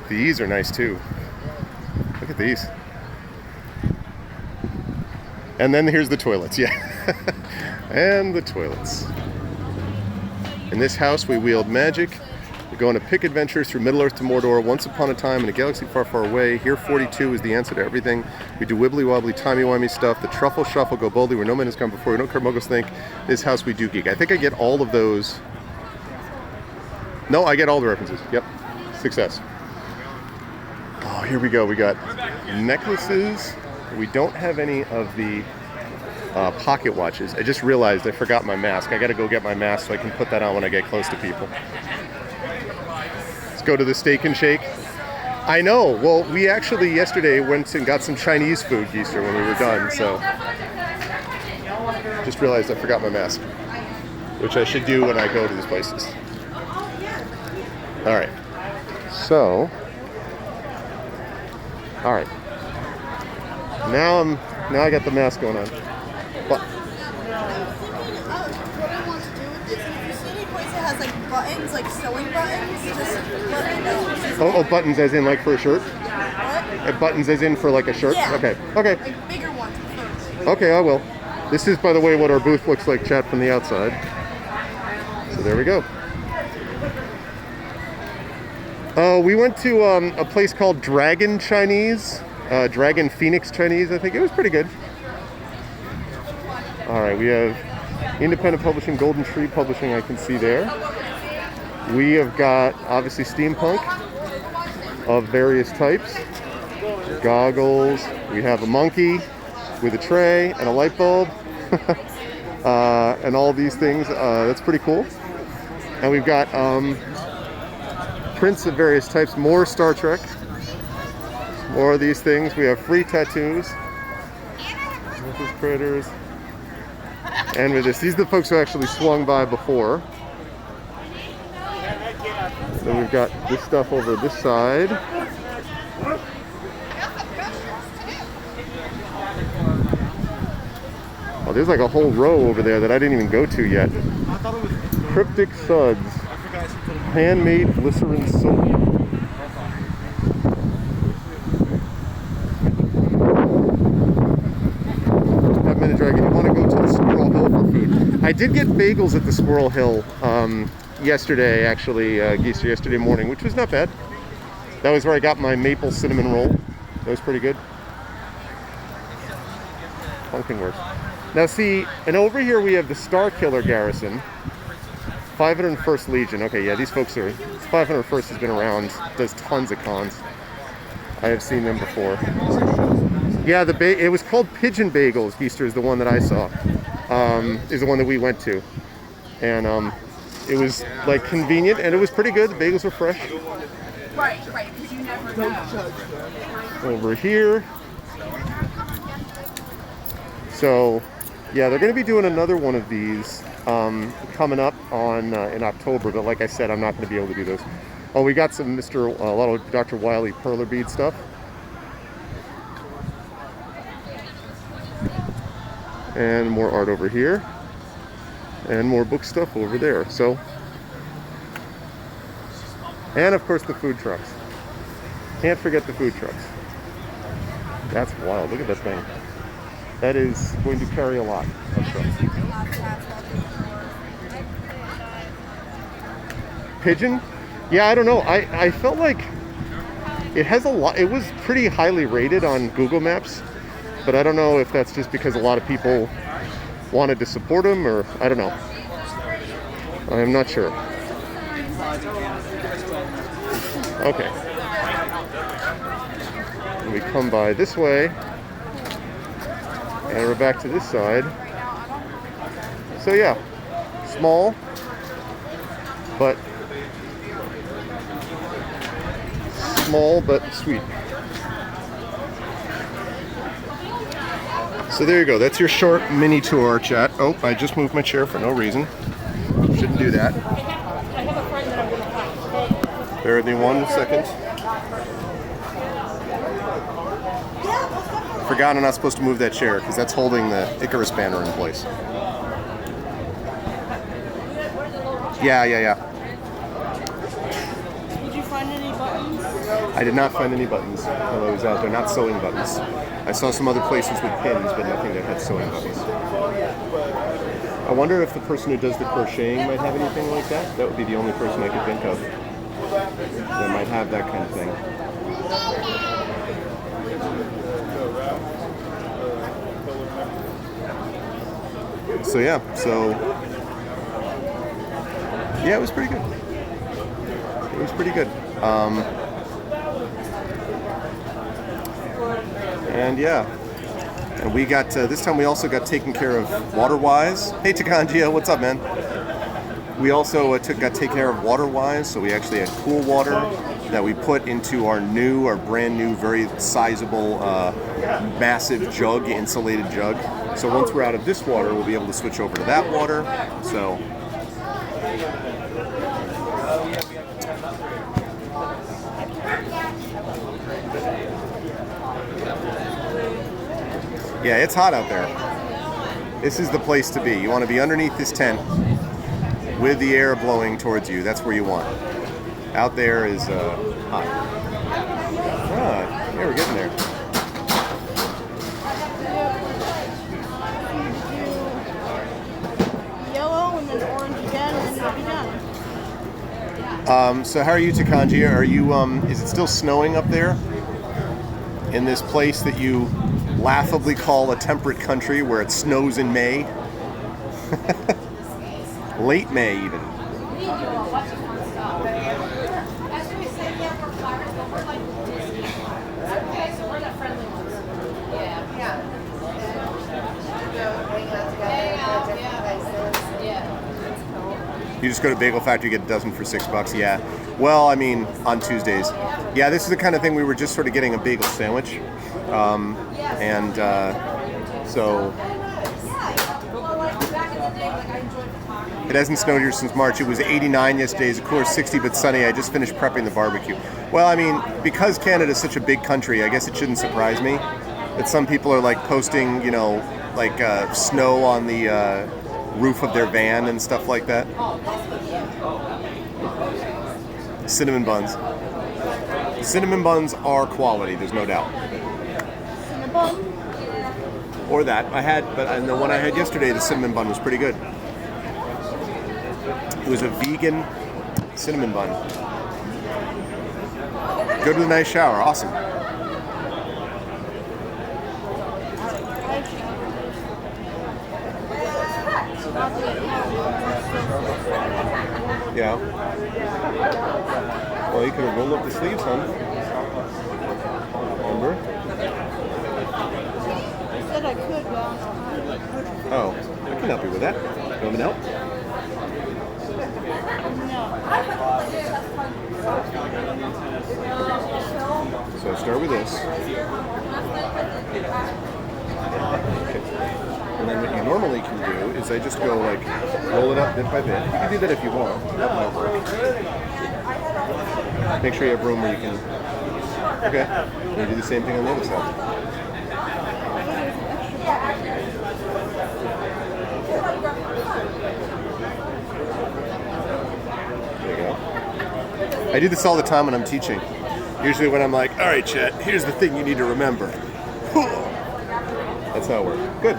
These are nice too. Look at these. And then here's the toilets, yeah. And the toilets. In this house, we wield magic. We go on a pick adventures through Middle-earth to Mordor. Once upon a time in a galaxy far, far away. Here 42 is the answer to everything. We do wibbly-wobbly, timey-wimey stuff. The truffle shuffle, go boldly where no man has gone before. We don't care what muggles think. This house we do geek. I think I get all of those. No, I get all the references. Yep. Success. Oh, here we go. We got necklaces. We don't have any of the pocket watches. I just realized I forgot my mask. I got to go get my mask so I can put that on when I get close to people. Let's go to the Steak and Shake. I know. Well, we actually yesterday went and got some Chinese food, Geester, when we were done. So just realized I forgot my mask, which I should do when I go to these places. All right. So, all right. Now I got the mask going on. But What I want to do with this, if you see any place that has like buttons, like sewing buttons, just let me know. oh, buttons as in like for a shirt? What? Buttons as in for like a shirt? Yeah. Okay. Like bigger ones. Okay, I will. This is, by the way, what our booth looks like, chat, from the outside. So there we go. We went to a place called Dragon Chinese. Dragon Phoenix Chinese, I think. It was pretty good. All right, we have independent publishing, Golden Tree Publishing, I can see there. We have got, obviously, steampunk of various types. Goggles. We have a monkey with a tray and a light bulb. And all these things. That's pretty cool. And we've got prints of various types. More Star Trek. More of these things. We have free tattoos. With these critters. And with this, these are the folks who actually swung by before. Then we've got this stuff over this side. Oh, there's like a whole row over there that I didn't even go to yet. Cryptic Suds. Handmade glycerin soap. Dragon, you want to go to the Squirrel Hill for food. I did get bagels at the Squirrel Hill yesterday, actually, Geezer, yesterday morning, which was not bad. That was where I got my maple cinnamon roll. That was pretty good. Pumpkin works. Now see, and over here we have the Star Killer Garrison. 501st Legion. Okay, yeah, these folks are... 501st has been around, does tons of cons. I have seen them before. Yeah, it was called Pigeon Bagels. Geezer is the one that I saw. Is the one that we went to, and it was like convenient, and it was pretty good. The bagels were fresh. Right, because you never know. Over here. So, yeah, they're going to be doing another one of these coming up on in October. But like I said, I'm not going to be able to do those. Oh, we got some a lot of Dr. Wiley perler bead stuff. And more art over here, and more book stuff over there. So, and of course the food trucks. Can't forget the food trucks. That's wild. Look at that thing. That is going to carry a lot of stuff. Pigeon? Yeah, I don't know. I felt like it has a lot. It was pretty highly rated on Google Maps. But I don't know if that's just because a lot of people wanted to support him, or I don't know. I'm not sure. Okay. And we come by this way, and we're back to this side. So yeah, small, but sweet. So there you go. That's your short mini tour, chat. Oh, I just moved my chair for no reason. Shouldn't do that. Bear with me 1 second. Forgot I'm not supposed to move that chair because that's holding the Icarus banner in place. Yeah. Did you find any buttons? I did not find any buttons while I was out there. Not sewing buttons. I saw some other places with pins, but nothing that had sewing buttons. I wonder if the person who does the crocheting might have anything like that. That would be the only person I could think of that might have that kind of thing. So yeah, it was pretty good. It was pretty good. And yeah, and we got, this time we also got taken care of water-wise. Hey Takanjia, what's up, man? We also got taken care of water-wise, so we actually had cool water that we put into our brand new, very sizable, massive jug, insulated jug. So once we're out of this water, we'll be able to switch over to that water. So yeah, it's hot out there. This is the place to be. You want to be underneath this tent with the air blowing towards you. That's where you want. Out there is hot. Ah, yeah, we're getting there. Yellow and then orange again, and then we'll be done. So how are you, Takanjia? Are you, is it still snowing up there? In this place that you laughably call a temperate country where it snows in May? Late May, even. You just go to Bagel Factory, get a dozen for $6. Yeah. Well, I mean, on Tuesdays. Yeah, this is the kind of thing we were just sort of getting a bagel sandwich. So It hasn't snowed here since March. It was 89 yesterday. Of course, 60 but sunny. I just finished prepping the barbecue. Well, I mean, because Canada's such a big country, I guess it shouldn't surprise me that some people are like posting, you know, like snow on the roof of their van and stuff like that. Cinnamon buns. Cinnamon buns are quality. There's no doubt. Cinnabon? Or that and the one I had yesterday, the cinnamon bun was pretty good. It was a vegan cinnamon bun. Go to the nice shower. Awesome. Yeah. Well, you could have rolled up the sleeves, hon. Remember? I said I could, but Oh, I can help you with that. You want me to help? So I start with this. Okay. And then what you normally can do is I just go like roll it up bit by bit. You can do that if you want. That might work. Make sure you have room where you can. Okay. You do the same thing on the other side. There you go. I do this all the time when I'm teaching. Usually when I'm like, all right, Chet, here's the thing you need to remember. That's how it works. Good.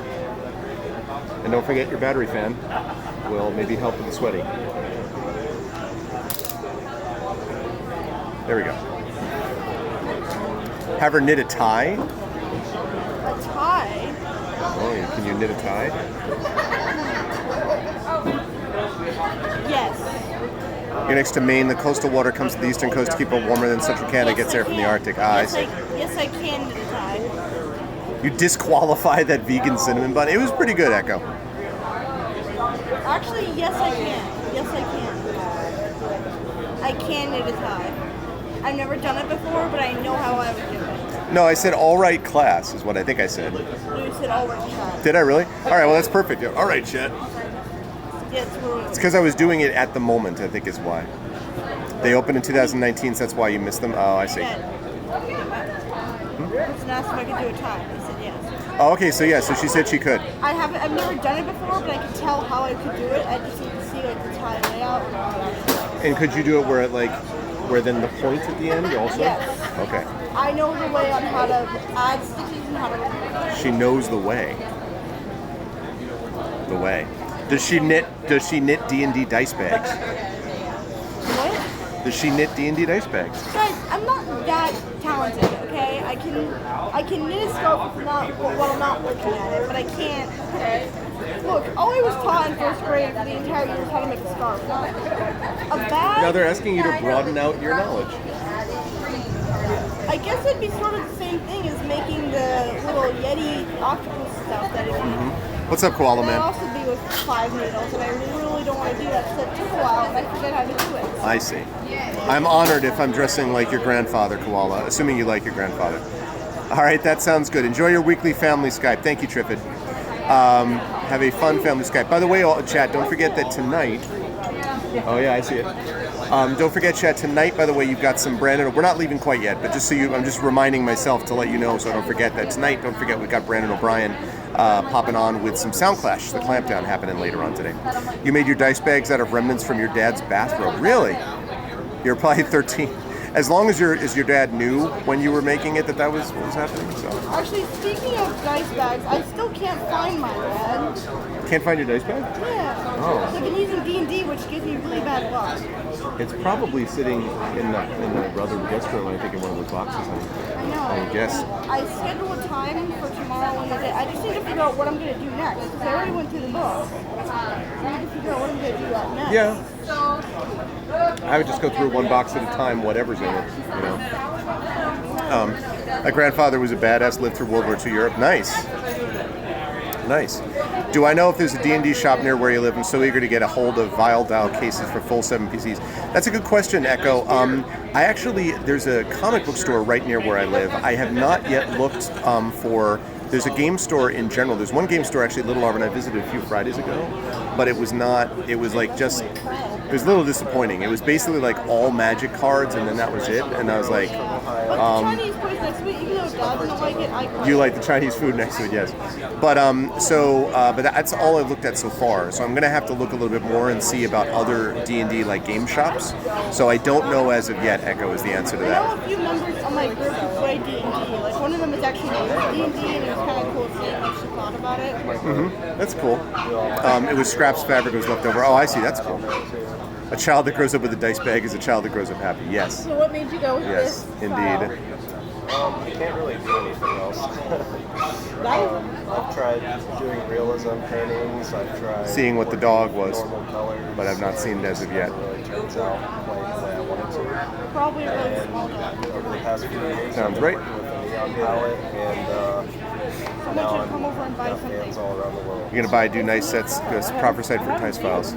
And don't forget your battery fan will maybe help with the sweating. There we go. Have her knit a tie. a tie? Oh, can you knit a tie? Yes. You're next to Maine. The coastal water comes to the eastern coast to keep it warmer than central Canada gets there from the Arctic. Ah, I see. Yes, I can knit a tie. You disqualified that vegan cinnamon bun. It was pretty good, Echo. Actually, yes, I can. Yes, I can. I can knit a tie. I've never done it before, but I know how I would do it. No, I said all right class is what I think I said. You said all right class. Did I really? All right, well, that's perfect. All right, Chet. Yes, It's because I was doing it at the moment, I think is why. They opened in 2019, so that's why you missed them. Oh, I see. I was asked if I could do a tie. I said yes. Oh, okay, so yeah, so she said she could. I've never done it before, but I could tell how I could do it. I just need to see like the tie layout. And could you do it where then the point at the end also? Yes. Okay. I know the way on how to add stitches and how to remove. She knows the way. The way. Does she knit D&D dice bags? What? Does she knit D&D dice bags? Guys, I'm not that talented, okay? I can knit a scarf while not looking at it, but I can't. Look, all I was taught in first grade for the entire year was how to make a scarf. A bag. Now they're asking you to broaden out your knowledge. I guess it'd be sort of the same thing as making the little Yeti octopus stuff that it is. What's up, Koala That'd Man? also be with 5 needles, and I really don't want to do that, so it took a while, and I forget how to do it. I see. I'm honored if I'm dressing like your grandfather, Koala, assuming you like your grandfather. All right, that sounds good. Enjoy your weekly family Skype. Thank you, Triffid. Have a fun family Skype. By the way, chat, don't forget that tonight... Oh, yeah, I see it. Don't forget, chat, tonight, by the way, you've got some Brandon... We're not leaving quite yet, but just so I'm just reminding myself to let you know so I don't forget that tonight, don't forget, we've got Brandon O'Brien popping on with some Sound Clash, the Clampdown, happening later on today. You made your dice bags out of remnants from your dad's bathrobe. Really? You're probably 13. As long as your dad knew when you were making it that was what was happening. So. Actually, speaking of dice bags, I still can't find mine, Dad. Can't find your dice bag? Yeah. Oh. I've been using D&D, which gives me really bad luck. It's probably sitting in the other guest room, I think, in one of those boxes. I know. I guess. I scheduled a time for tomorrow and the day. I just need to figure out what I'm going to do next, because I already went through the book. So I need to figure out what I'm going to do next. Yeah. I would just go through one box at a time, whatever's in it, you know. My grandfather was a badass, lived through World War II Europe. Nice. Nice. Do I know if there's a D&D shop near where you live? I'm so eager to get a hold of Vial Dial cases for full 7 PCs. That's a good question, Echo. There's a comic book store right near where I live. I have not yet looked there's a game store in general. There's one game store, actually, Little Arv, and I visited a few Fridays ago. but it was not. It was like just. It was a little disappointing. It was basically like all Magic cards, and then that was it. And I was like, But the Chinese place next to it, even though Dad doesn't like it, I you like the Chinese food next to it, yes. But but that's all I've looked at so far. So I'm gonna have to look a little bit more and see about other D&D like game shops. So I don't know as of yet. Echo is the answer to I that. know a few members on my group who play D&D. Like one of them is actually named D&D, and it was kind of cool seeing what she thought about it. That's cool. It was scraps fabric was left over. Oh, I see. That's cool. A child that grows up with a dice bag is a child that grows up happy. Yes. So what made you go with Yes, this indeed. style? I can't really do anything else. I've tried doing realism paintings. I've tried Seeing what the dog was, normal colors, but I've not seen it as of yet. It really turns out quite the way I wanted to. Probably a really small dog. Over the past few years, Sounds I've right. been working with a neon palette, and Someone now should come over and buy got fans something. all around the world. You're gonna do nice sets. Go to proper site for Tice Files. I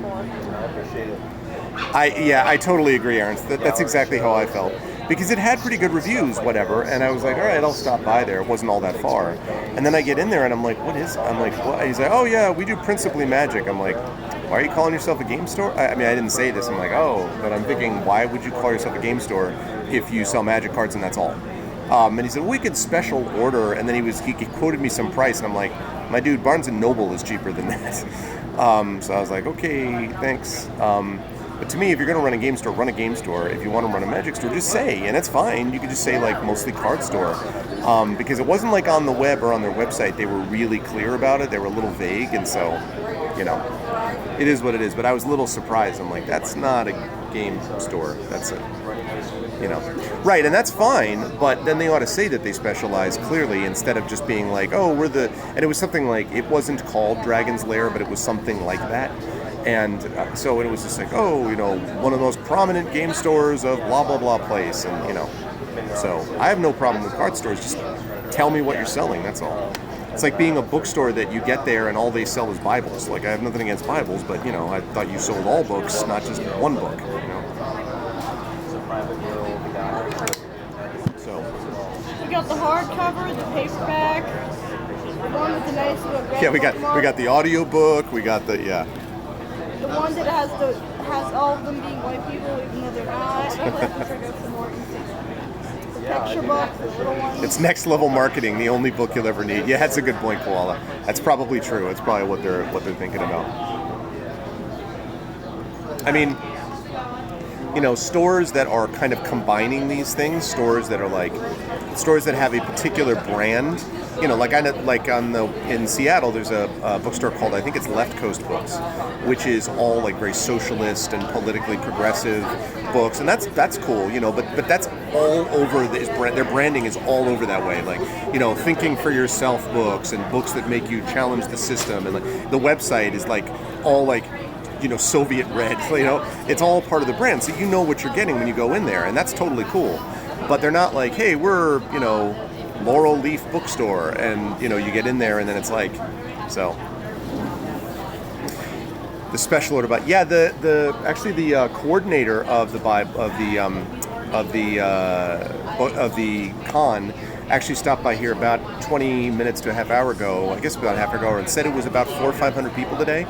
appreciate it. I totally agree, Aaron. That's exactly how I felt. Because it had pretty good reviews, whatever, and I was like, all right, I'll stop by there. It wasn't all that far. And then I get in there and I'm like, what is it? I'm like, what? He's like, oh yeah, we do principally Magic. I'm like, why are you calling yourself a game store? I mean, I didn't say this. I'm like, oh, but I'm thinking, why would you call yourself a game store if you sell Magic cards and that's all? And he said, well, we could special order, and then he quoted me some price, and I'm like, my dude, Barnes & Noble is cheaper than that. So I was like, okay, thanks. But to me, if you're going to run a game store, run a game store. If you want to run a Magic store, just say, and it's fine. You could just say, like, mostly card store. Because it wasn't like on the web or on their website, they were really clear about it. They were a little vague, and so, you know, it is what it is. But I was a little surprised. I'm like, that's not a game store. That's it. You know, right, and that's fine, but then they ought to say that they specialize clearly instead of just being like, oh, we're the, and it was something like, it wasn't called Dragon's Lair, but it was something like that, and so it was just like, oh, you know, one of the most prominent game stores of blah, blah, blah place, and, you know, so I have no problem with card stores, just tell me what you're selling, that's all. It's like being a bookstore that you get there and all they sell is Bibles. Like, I have nothing against Bibles, but, you know, I thought you sold all books, not just one book, you know. So We got the hardcover, the paperback, the one with the nice little red yeah, we got bookmark, the audio book, we got the the one that has all of them being white people, even though they're not. I'm sure there's some more. The picture book, the little one. It's next level marketing, the only book you'll ever need. Yeah, that's a good point, Koala. That's probably true. It's probably what they're thinking about. I mean, you know, stores that are kind of combining these things, stores that have a particular brand. You know, in Seattle, there's a bookstore called, I think it's Left Coast Books, which is all like very socialist and politically progressive books, and that's cool. You know, but that's all over their branding is all over that way. Like, you know, thinking for yourself books and books that make you challenge the system, and like the website is like all like, you know, Soviet red. You know, it's all part of the brand, so you know what you're getting when you go in there, and that's totally cool. But they're not like, hey, we're, you know, Laurel Leaf Bookstore, and, you know, you get in there and then it's like, so the special order. But yeah, the coordinator of the con actually stopped by here about 20 minutes to a half hour ago, I guess about a half hour ago, and said it was about 400 or 500 people today.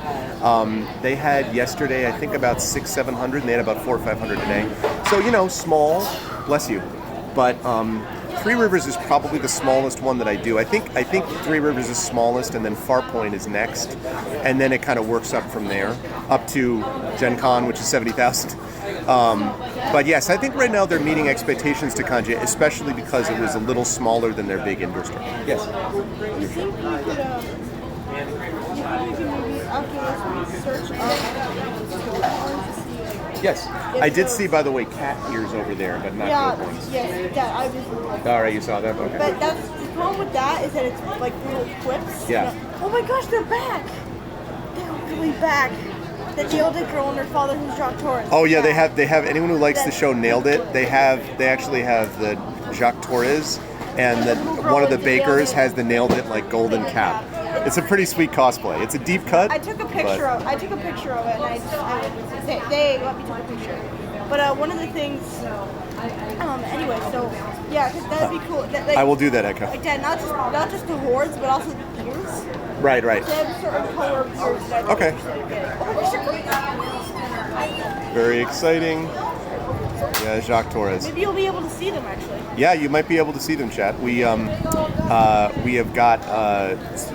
They had yesterday, I think, about 600-700, and they had about 400 or 500 today. So, you know, small, bless you. But Three Rivers is probably the smallest one that I do. I think Three Rivers is smallest, and then Farpoint is next, and then it kind of works up from there, up to Gen Con, which is 70,000. But yes, I think right now they're meeting expectations to Kanji, especially because it was a little smaller than their big indoor store. Yes. You think you could maybe after this search up Yes. I did see, by the way, cat ears over there, but not gold ones. Yes, that I was. All right, you saw that? Okay. But that's the problem with that is that it's like little quips. Yeah. Oh my gosh, they're back! They're really back. The Nailed-It girl and her father who's Jacques Torres. Oh yeah, they have. Anyone who likes the show Nailed It. They actually have the Jacques Torres, and one of the bakers has the Nailed It like golden cap. It's a pretty sweet cosplay. It's a deep cut. I took a picture of it, and they let me take a picture. But one of the things, anyway, so yeah, cause that'd be cool. I will do that, Echo. Like that, not just the hordes, but also the ears. Right, right. They have a certain color of beards that I'm Okay. interested in getting. Oh, they're Very exciting. Yeah, Jacques Torres. maybe you'll be able to see them actually. Yeah, you might be able to see them, chat. We have got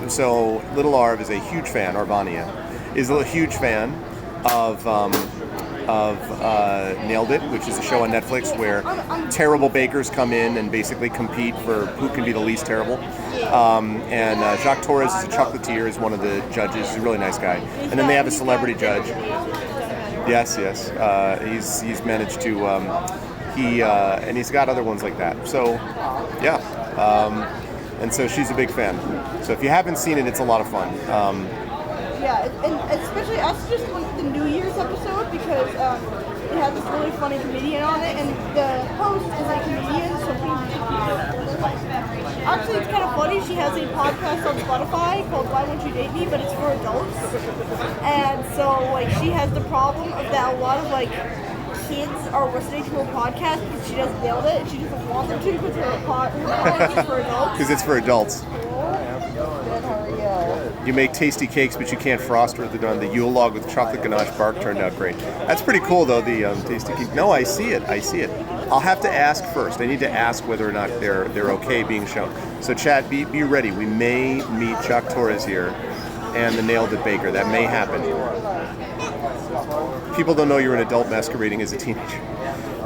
so Little Arv is a huge fan. Arvania is a huge fan of Nailed It, which is a show on Netflix where terrible bakers come in and basically compete for who can be the least terrible. And Jacques Torres is a chocolatier, is one of the judges. He's a really nice guy. And then they have a celebrity judge. Yes. He's managed to and he's got other ones like that. So yeah, and so she's a big fan. So if you haven't seen it, it's a lot of fun. Yeah, and especially I suggest the New Year's episode because it has this really funny comedian on it, and the host is a comedian, so actually it's kind of funny. She has a podcast on Spotify called Why Won't You Date Me, but it's for adults. And so like she has the problem of that a lot of like kids are listening to her podcast because she doesn't nailed it and she doesn't want them to because her podcast is for adults. Because it's for adults. Good, how are you? You make tasty cakes, but you can't frost her. The Yule log with chocolate ganache bark turned out great. That's pretty cool, though, the tasty cake. No, I see it. I'll have to ask first. I need to ask whether or not they're okay being shown. So, chat, be ready. We may meet Jacques Torres here and the Nailed It Baker. That may happen. People don't know you're an adult masquerading as a teenager.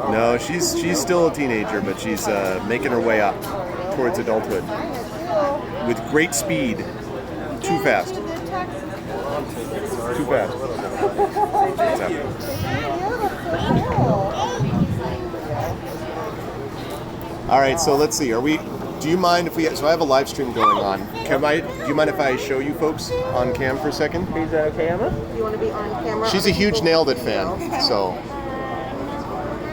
No, she's still a teenager, but she's making her way up towards adulthood with great speed. Too fast. Too fast. What's happening? All right, so let's see. Do you mind if we? So I have a live stream going on. Do you mind if I show you folks on cam for a second? Is that okay, Emma? You want to be on camera? She's a huge Nailed It fan, so.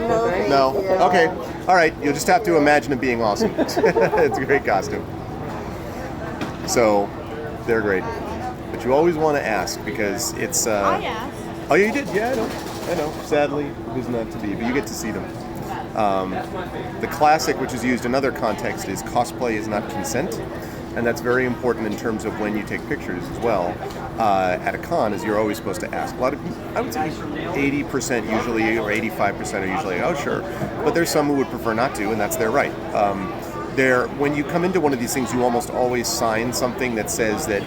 No. No. Okay. All right. You'll just have to imagine it being awesome. It's a great costume. So, they're great. But you always want to ask because it's. I asked. Oh, you did? Yeah, I know. Sadly, it was not to be, but you get to see them. The classic, which is used in other contexts, is cosplay is not consent, and that's very important in terms of when you take pictures as well. At a con, is you're always supposed to ask. A lot of, I would say, 80% usually, or 85% are usually, oh sure, but there's some who would prefer not to, and that's their right. When you come into one of these things, you almost always sign something that says that,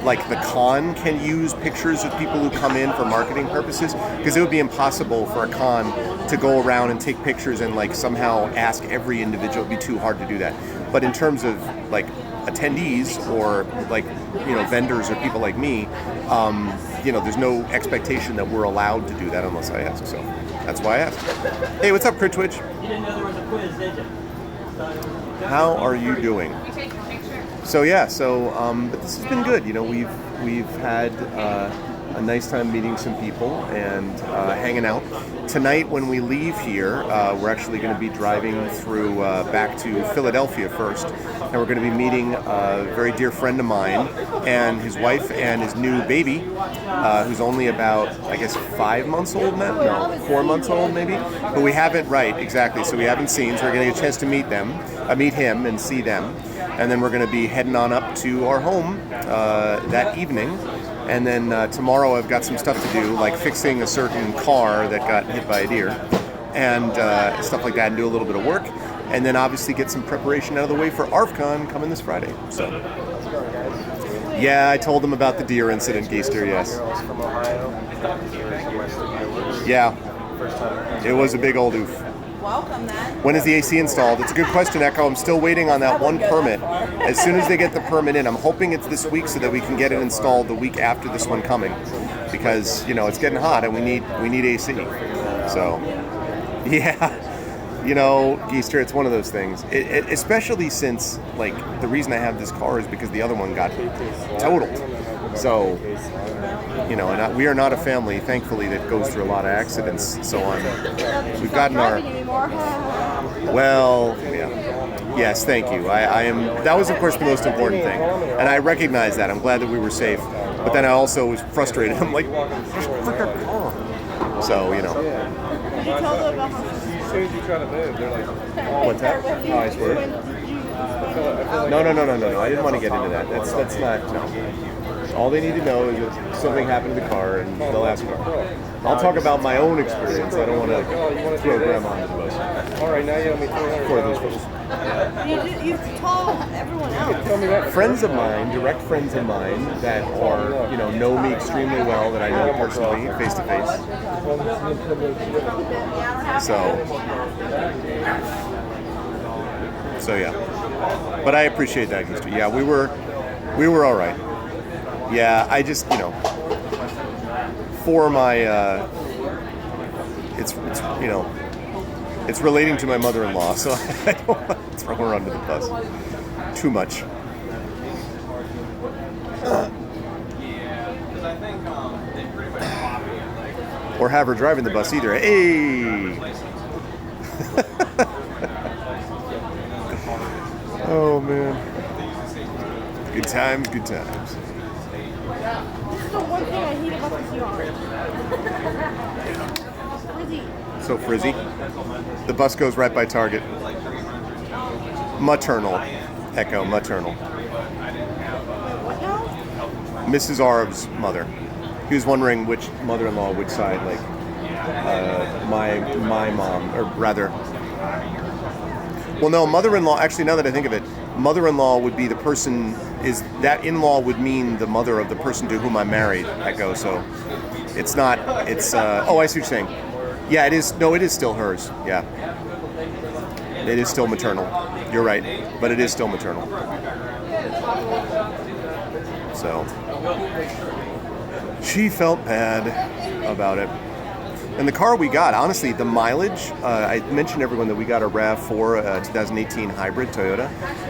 like, the con can use pictures of people who come in for marketing purposes, because it would be impossible for a con to go around and take pictures and, like, somehow ask every individual. It'd be too hard to do that. But in terms of, like, attendees or, like, you know, vendors or people like me, you know, there's no expectation that we're allowed to do that unless I ask. So that's why I asked. Hey, what's up, Crit Twitch? You didn't know there was a quiz, did you? How are you doing? So yeah, but this has been good. You know, we've had a nice time meeting some people and hanging out. Tonight, when we leave here, we're actually going to be driving through back to Philadelphia first, and we're going to be meeting a very dear friend of mine and his wife and his new baby, who's only about, I guess, 5 months old now? No, 4 months old maybe? But we haven't, right, exactly, so we haven't seen, so we're going to get a chance to meet him and see them, and then we're going to be heading on up to our home that evening. And then tomorrow I've got some stuff to do, like fixing a certain car that got hit by a deer, and stuff like that, and do a little bit of work. And then obviously get some preparation out of the way for ArvCon coming this Friday. So, yeah, I told them about the deer incident, Geister, yes. Yeah, it was a big old oof. Welcome then. When is the AC installed? It's a good question, Echo. I'm still waiting on that one permit. As soon as they get the permit in, I'm hoping it's this week so that we can get it installed the week after this one coming. Because, you know, it's getting hot and we need AC. So, yeah. You know, Geister, it's one of those things. Especially since, like, the reason I have this car is because the other one got totaled. So, you know, and we are not a family, thankfully, that goes through a lot of accidents and so on. We've gotten our... Well, yeah. Yes, thank you. I am... That was, of course, the most important thing. And I recognize that. I'm glad that we were safe. But then I also was frustrated. I'm like, frick our car. So, you know. Did you tell them about how As soon as you try to move, they're like, What's that? Oh, I swear. No. I didn't want to get into that. That's not... No. All they need to know is that something happened to the car, and they'll ask me. I'll talk about my own experience. I don't want to throw grandma under the bus. All right, now you owe me $300. You told everyone else. Friends of mine, direct friends of mine that are, know me extremely well, that I know personally, face to face. So yeah. But I appreciate that history. Yeah, we were all right. Yeah, I just, for my, it's relating to my mother-in-law, so I don't want to throw her under the bus too much. Or have her driving the bus either. Hey! Oh, man. Good times, good times. This is the one thing I hate about this yard. Frizzy. So frizzy. The bus goes right by Target. Maternal. Echo, maternal. What now? Mrs. Arv's mother. He was wondering which mother-in-law, which side, like my mom, or rather. Well, no, mother-in-law. Actually, now that I think of it, mother-in-law would be the person. That in-law would mean the mother of the person to whom I'm married. Echo. So it's not. It's. Oh, I see what you're saying. Yeah, it is. No, it is still hers. Yeah. It is still maternal. You're right, but it is still maternal. So she felt bad about it. And the car we got, honestly, the mileage, I mentioned to everyone that we got a RAV4 2018 hybrid Toyota,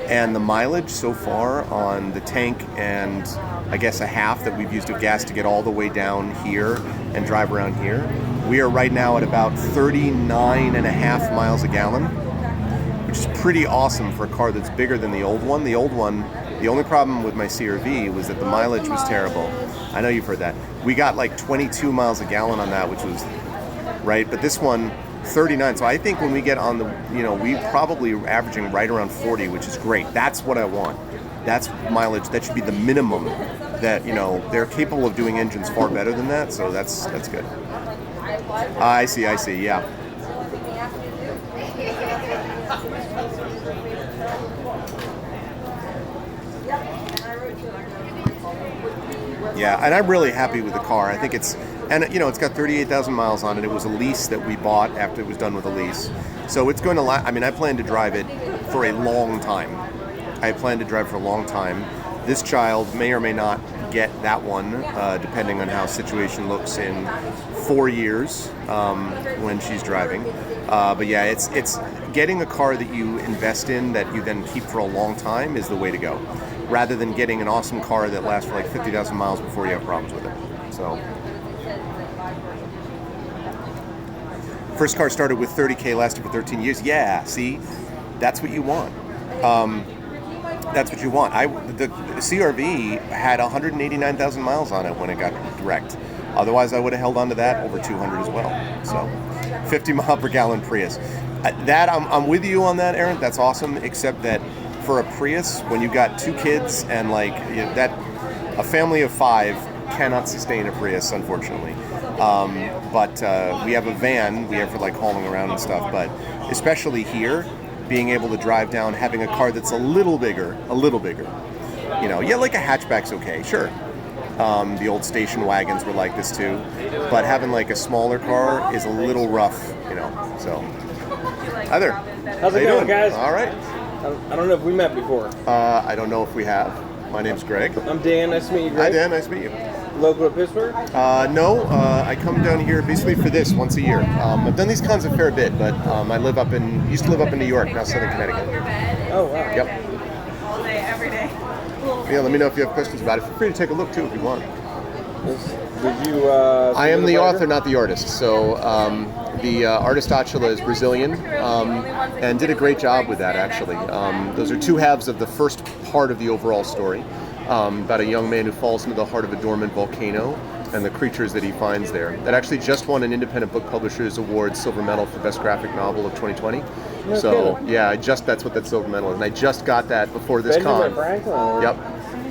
and the mileage so far on the tank and I guess a half that we've used of gas to get all the way down here and drive around here, we are right now at about 39.5 miles a gallon, which is pretty awesome for a car that's bigger than the old one. The old one, the only problem with my CR-V was that the mileage was terrible. I know you've heard that. We got like 22 miles a gallon on that, which was right, but this one 39. So I think when we get on the, we probably averaging right around 40, which is great. That's what I want. That's mileage. That should be the minimum. That they're capable of doing engines far better than that. So that's good. I see. Yeah. Yeah, and I'm really happy with the car. I think it's got 38,000 miles on it. It was a lease that we bought after it was done with a lease. So it's going to I plan to drive it for a long time. This child may or may not get that one, depending on how situation looks in 4 years when she's driving. But yeah, it's getting a car that you invest in that you then keep for a long time is the way to go, rather than getting an awesome car that lasts for like 50,000 miles before you have problems with it. So, first car started with 30K, lasted for 13 years. Yeah, see, that's what you want. That's what you want. The CR-V had 189,000 miles on it when it got wrecked. Otherwise, I would have held on to that over 200 as well. So, 50 mile per gallon Prius. I'm with you on that, Aaron. That's awesome. Except that for a Prius, when you got 2 kids and a family of 5 cannot sustain a Prius, unfortunately. But we have a van we have for hauling around and stuff. But especially here, being able to drive down, having a car that's a little bigger. Like a hatchback's okay, sure. The old station wagons were like this too, but having a smaller car is a little rough, So, hi there. How's it going, guys? All right. I don't know if we met before. I don't know if we have. My name's Greg. I'm Dan. Nice to meet you, Greg. Hi, Dan. Nice to meet you. Local to Pittsburgh? No. I come down here basically for this once a year. I've done these cons a fair bit, but I used to live up in New York, now Southern Connecticut. Oh, wow. Yep. All day, every day. Yeah, let me know if you have questions about it. Feel free to take a look too if you want. Did you? I am the author, not the artist. So the artist Atila is Brazilian and did a great job with that, actually. Those are 2 halves of the first part of the overall story, about a young man who falls into the heart of a dormant volcano and the creatures that he finds there. That actually just won an Independent Book Publishers Award Silver Medal for Best Graphic Novel of 2020. So yeah, that's what that Silver Medal is, and I just got that before this con. Franklin. Yep.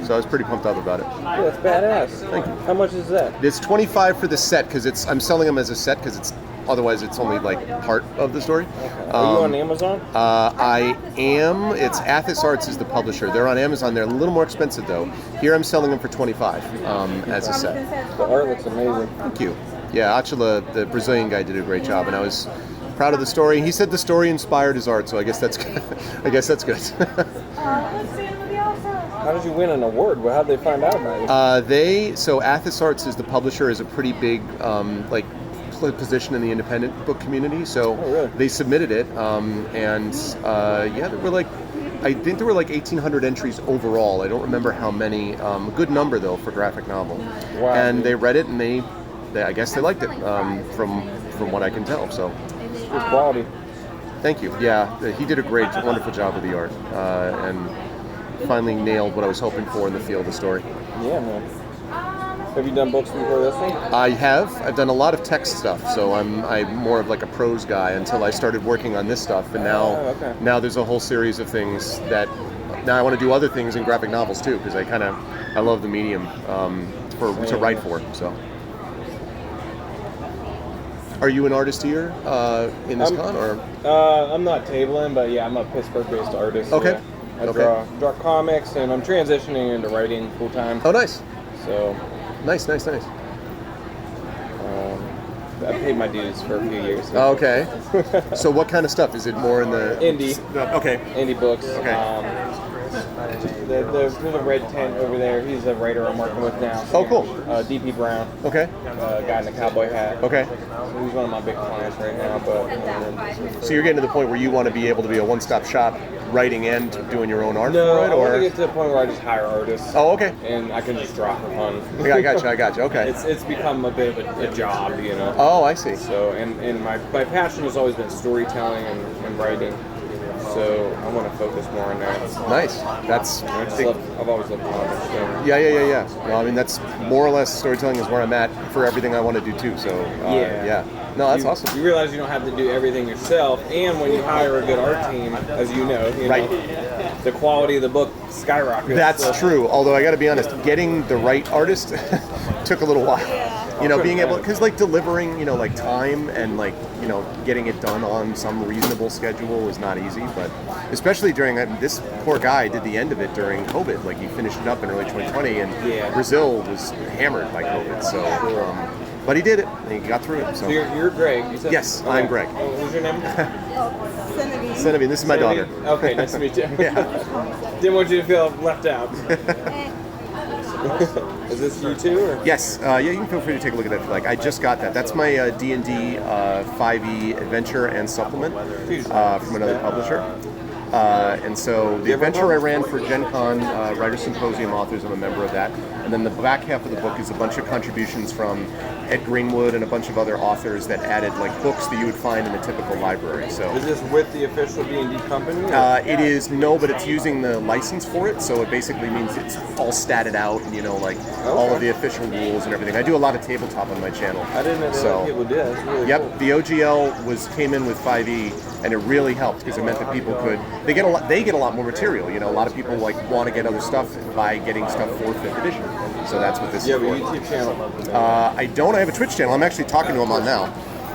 So I was pretty pumped up about it. Yeah, that's badass. Thank you. How much is that? It's $25 for the set because I'm selling them as a set because otherwise it's only like part of the story. Are you on Amazon? I am. It's Athos Arts is the publisher. They're on Amazon. They're a little more expensive though. Here I'm selling them for $25 as a set. The art looks amazing. Thank you. Yeah, Achila, the Brazilian guy, did a great job, and I was proud of the story. He said the story inspired his art, so I guess that's good. I guess that's good. How did you win an award? Well, how did they find out about you? So Athos Arts is the publisher, is a pretty big position in the independent book community. So really? They submitted it, and there were I think there were 1,800 entries overall. I don't remember how many. A good number though for graphic novel. Wow. And they read it, and they I guess they liked it from what I can tell. So good quality. Thank you. Yeah, he did a wonderful job with the art, and finally nailed what I was hoping for in the field of story. Yeah, man. Have you done books before this one? I have. I've done a lot of text stuff, so I'm more of like a prose guy until I started working on this stuff, and now there's a whole series of things that now I want to do other things in graphic novels too, because I love the medium to write for. So. Are you an artist here in this con, or? I'm not tabling, but yeah, I'm a Pittsburgh-based artist. Okay. Yeah. I draw comics, and I'm transitioning into writing full time. Oh, nice. So. Nice. I paid my dues for a few years. Oh, okay. So what kind of stuff? Is it more in the... Indie. Okay. Indie books. Okay. The red tent over there, he's a writer I'm working with now. Oh, cool. D.P. Brown. Okay. Guy in the cowboy hat. Okay. So he's one of my big clients right now. But so you're getting to the point where you want to be able to be a one-stop shop, writing and doing your own art no, for it? I want to get to the point where I just hire artists. Oh, okay. And I can just draw for fun. I got you. Okay. It's become a bit of a job, you know. Oh, I see. So, and my passion has always been storytelling and writing. So I want to focus more on that. Nice. I've always loved comics. So. Yeah. Well, I mean, that's more or less storytelling is where I'm at for everything I want to do too. So yeah. No, that's awesome. You realize you don't have to do everything yourself, and when you hire a good art team, as you know, the quality of the book skyrockets. That's true. Although I got to be honest, getting the right artist took a little while. Being able, because delivering, time and getting it done on some reasonable schedule is not easy. But especially during this poor guy did the end of it during COVID. He finished it up in early 2020, and Brazil was hammered by COVID. So, but he did it. And he got through it. So you're Greg. You said? Yes, I'm Greg. What's your name? Senevi. This is my daughter. Okay, nice to meet you. Yeah. Didn't want you to feel left out. Is this you too? Or? Yes. You can feel free to take a look at that if you like. I just got that. That's my D&D 5e adventure and supplement from another publisher. And so the adventure I ran for Gen Con, Writers Symposium authors, I'm a member of that. And then the back half of the book is a bunch of contributions from Ed Greenwood and a bunch of other authors that added books that you would find in a typical library. So is this with the official D&D company? It is, but it's using the license for it. So it basically means it's all statted out and, all of the official rules and everything. I do a lot of tabletop on my channel. I didn't know that people did. That's really cool. The OGL came in with 5e, and it really helped because it meant that people could they get a lot more material. A lot of people want to get other stuff by getting stuff for 5th edition. So that's what this is for. You have a YouTube channel? I don't. I have a Twitch channel. I'm actually talking to him on now.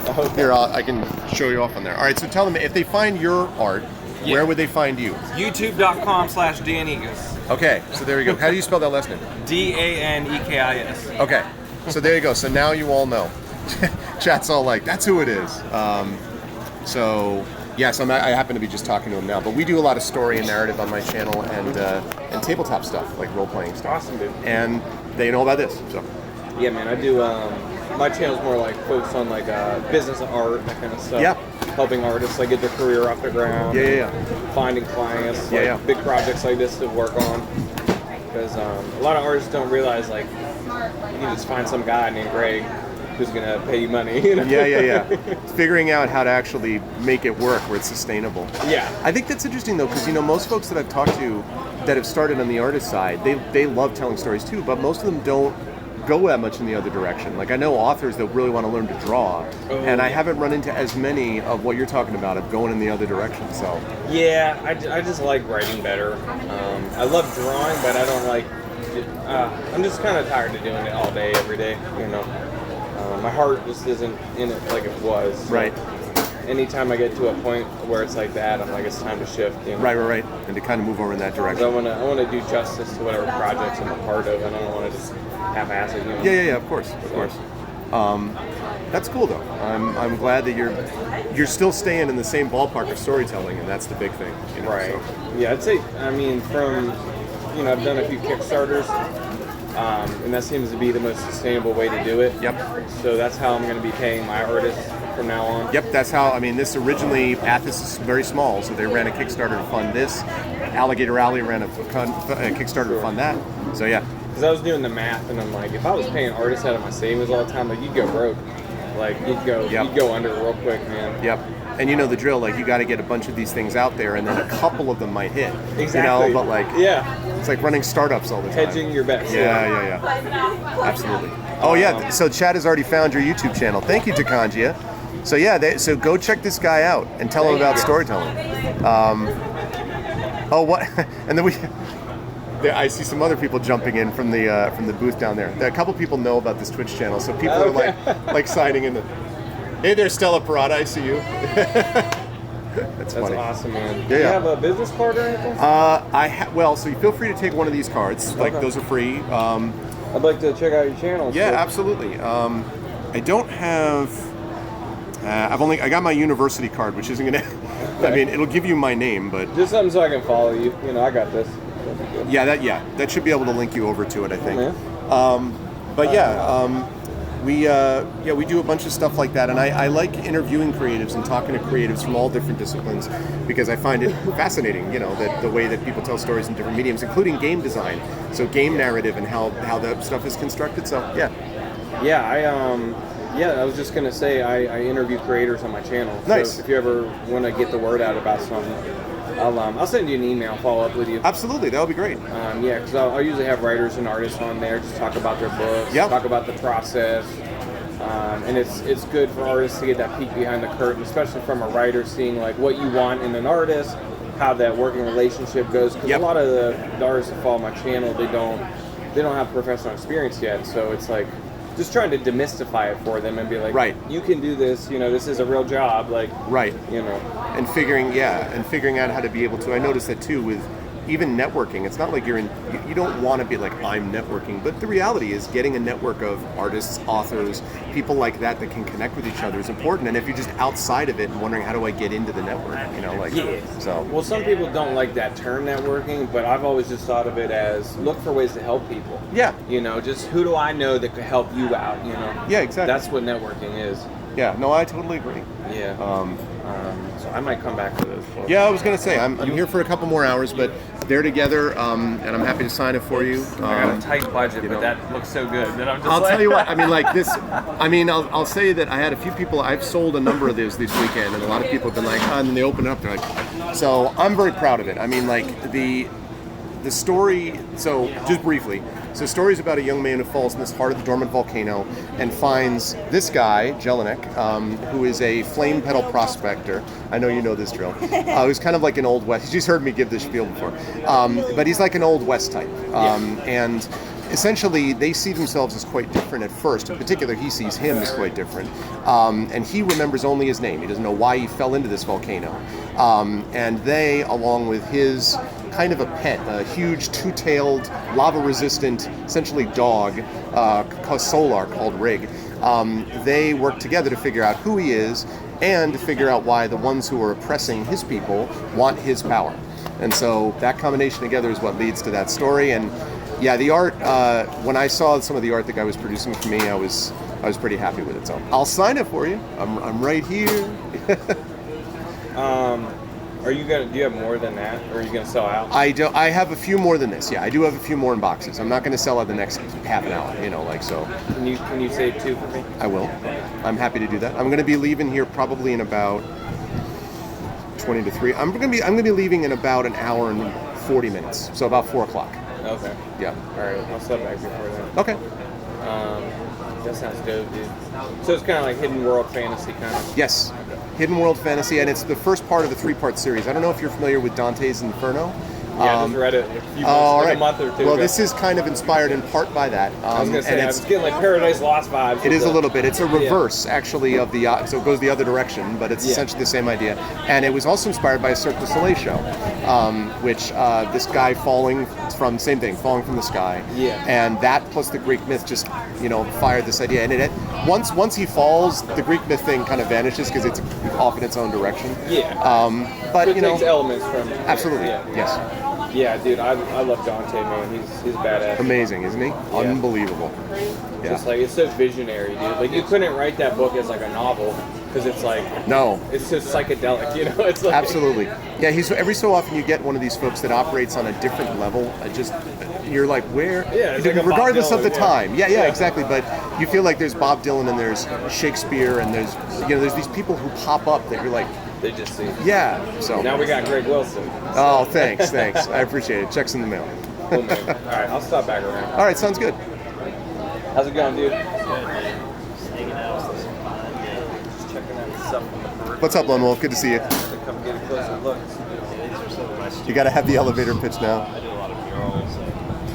Okay. Here, I can show you off on there. All right, so tell them if they find your art, where would they find you? YouTube.com/DanEkis. Okay, so there you go. How do you spell that last name? DANEKIS. Okay, so there you go. So now you all know. Chat's all that's who it is. So yes, I happen to be just talking to him now, but we do a lot of story and narrative on my channel and tabletop stuff, like role-playing stuff. Awesome, dude. And they know about this, so. Yeah, man, I do, my channel's more focused on business and art, that kind of stuff. Yeah. Helping artists get their career off the ground. Yeah. Finding clients, Yeah. big projects like this to work on. Because a lot of artists don't realize, you can just find some guy named Greg who's going to pay you money. Yeah. Figuring out how to actually make it work where it's sustainable. Yeah. I think that's interesting, though, because, most folks that I've talked to that have started on the artist side, they love telling stories, too, but most of them don't go that much in the other direction. I know authors that really want to learn to draw, and I haven't run into as many of what you're talking about of going in the other direction, so. Yeah, I just like writing better. I love drawing, but I don't like I'm just kind of tired of doing it all day, every day. You know, my heart just isn't in it like it was. So Right. anytime I get to a point where it's like that, I'm like, it's time to shift. You know? Right. And to kind of move over in that 'Cause direction. I want to do justice to whatever projects I'm a part of, and I don't want to just half-ass it. You know? Yeah, of course. That's cool though. I'm glad that you're still staying in the same ballpark of storytelling, and that's the big thing. You know, Right. so. Yeah, I'd say, I mean, from, I've done a few Kickstarters, and that seems to be the most sustainable way to do it. Yep. So that's how I'm going to be paying my artists from now on. Yep, that's how. I mean, this originally, Athos is very small, so they ran a Kickstarter to fund this. Alligator Alley ran a Kickstarter to fund that. So yeah. Because I was doing the math, and I'm like, if I was paying artists out of my savings all the time, like, you'd go broke. Like, you'd go under real quick, man. Yep. And you know the drill, like you got to get a bunch of these things out there, and then a couple of them might hit. Exactly. You know, but like, yeah, it's like running startups all the time. hedging your bets. Yeah. Absolutely. Oh yeah. So Chad has already found your YouTube channel. Thank you, Takanjia. So yeah, so go check this guy out and tell him about storytelling. Oh what? And then I see some other people jumping in from the booth down there. A couple people know about this Twitch channel, so people are like signing in. Hey there, Stella Parada, I see you. That's funny. Awesome, man. Yeah, Do you have a business card or anything? So you feel free to take one of these cards. Like those are free. I'd like to check out your channel. Yeah, so. absolutely. I don't have. I got my university card, which isn't gonna. I mean, it'll give you my name, but Just something so I can follow you. I got this. that should be able to link you over to it, I think. We do a bunch of stuff like that, and I like interviewing creatives and talking to creatives from all different disciplines because I find it fascinating, that the way that people tell stories in different mediums, including game design, so game narrative and how that stuff is constructed. So I was just gonna say I interview creators on my channel. Nice. So if you ever want to get the word out about something, I'll send you an email, follow up with you. Absolutely, that would be great. Because I'll usually have writers and artists on there, just talk about their books, talk about the process, and it's good for artists to get that peek behind the curtain, especially from a writer, seeing like what you want in an artist, how that working relationship goes. Because a lot of the artists that follow my channel, they don't have professional experience yet, so it's like just trying to demystify it for them and be like, you can do this. This is a real job. Like, and figuring out how to be able to. I noticed that too with even networking. It's not like you don't want to be like, I'm networking, but the reality is getting a network of artists, authors, people like that can connect with each other is important. And if you're just outside of it and wondering how do I get into the network, so. Well, some people don't like that term networking, but I've always just thought of it as look for ways to help people. Yeah. Just who do I know that could help you out, Yeah, exactly. That's what networking is. Yeah, no, I totally agree. Yeah. So I might come back to this. Yeah, I was going to say, I'm here for a couple more hours, but they're together, and I'm happy to sign it for you. I got a tight budget, but that looks so good that I'm just I'll tell you what, I mean, like this, I'll say that I had a few people, I've sold a number of those this weekend, and a lot of people have been like, and then they open it up, they're like, so I'm very proud of it. I mean, like, the story, so just briefly, so story's about a young man who falls in this heart of the dormant volcano and finds this guy, Jelinek, who is a flame petal prospector. I know you know this drill. Who's kind of like an Old West. She's heard me give this spiel before. But he's like an Old West type. And essentially, they see themselves as quite different at first. In particular, he sees him as quite different. And he remembers only his name. He doesn't know why he fell into this volcano. And they, along with his kind of a pet, a huge two-tailed, lava-resistant, essentially dog, Solar, called Rig. They work together to figure out who he is and to figure out why the ones who are oppressing his people want his power. And so that combination together is what leads to that story. And yeah, the art, when I saw some of the art the guy was producing for me, I was pretty happy with it. So I'll sign it for you. I'm right here. Do you have more than that, or are you gonna sell out? I have a few more than this. Yeah, I do have a few more in boxes. I'm not gonna sell out the next half an hour. So. Can you save 2 for me? I will. I'm happy to do that. I'm gonna be leaving here probably in about 20 to 3. I'm gonna be leaving in about an hour and 40 minutes. So about 4 o'clock. Okay. Yeah. All right. I'll step back before that. Okay. That sounds dope, dude. So it's kind of like hidden world fantasy, kind of. Yes. Hidden World Fantasy, and it's the first part of a 3-part series. I don't know if you're familiar with Dante's Inferno, Yeah, I just read it a few months, all like right. a month or two Well, ago. this is kind of inspired in part by that. I was gonna say, and I was getting like Paradise Lost vibes. It with is a the- little bit. It's a reverse, actually, of the so it goes the other direction, but it's essentially the same idea. And it was also inspired by a Cirque du Soleil show, which this guy falling from the sky. Yeah. And that plus the Greek myth just fired this idea. And once he falls, the Greek myth thing kind of vanishes because it's off in its own direction. Yeah. But it takes elements from. absolutely, Yeah. yes. Yeah, dude, I love Dante, man. He's badass. Amazing, isn't he? Unbelievable. Yeah. Just like, it's so visionary, dude. Like, you couldn't write that book as like a novel because it's like, No. it's just psychedelic, It's like Absolutely. Yeah, he's every so often you get one of these folks that operates on a different level. You're like, where? Yeah, it's like a Bob regardless of the Dylan, time. Yeah, yeah. exactly. But you feel like there's Bob Dylan and there's Shakespeare and there's these people who pop up that you're like, they just see. yeah. So Now we got Greg Wilson. Oh, thanks. I appreciate it. Checks in the mail. Cool, man. All right, I'll stop back around. All right, sounds good. How's it going, dude? Just hanging out. Just checking out stuff on the periphery. What's up, Lone Wolf? Good to see you. To come get a closer look. These are some of my You got to have the elevator pitch now. I do a lot of murals.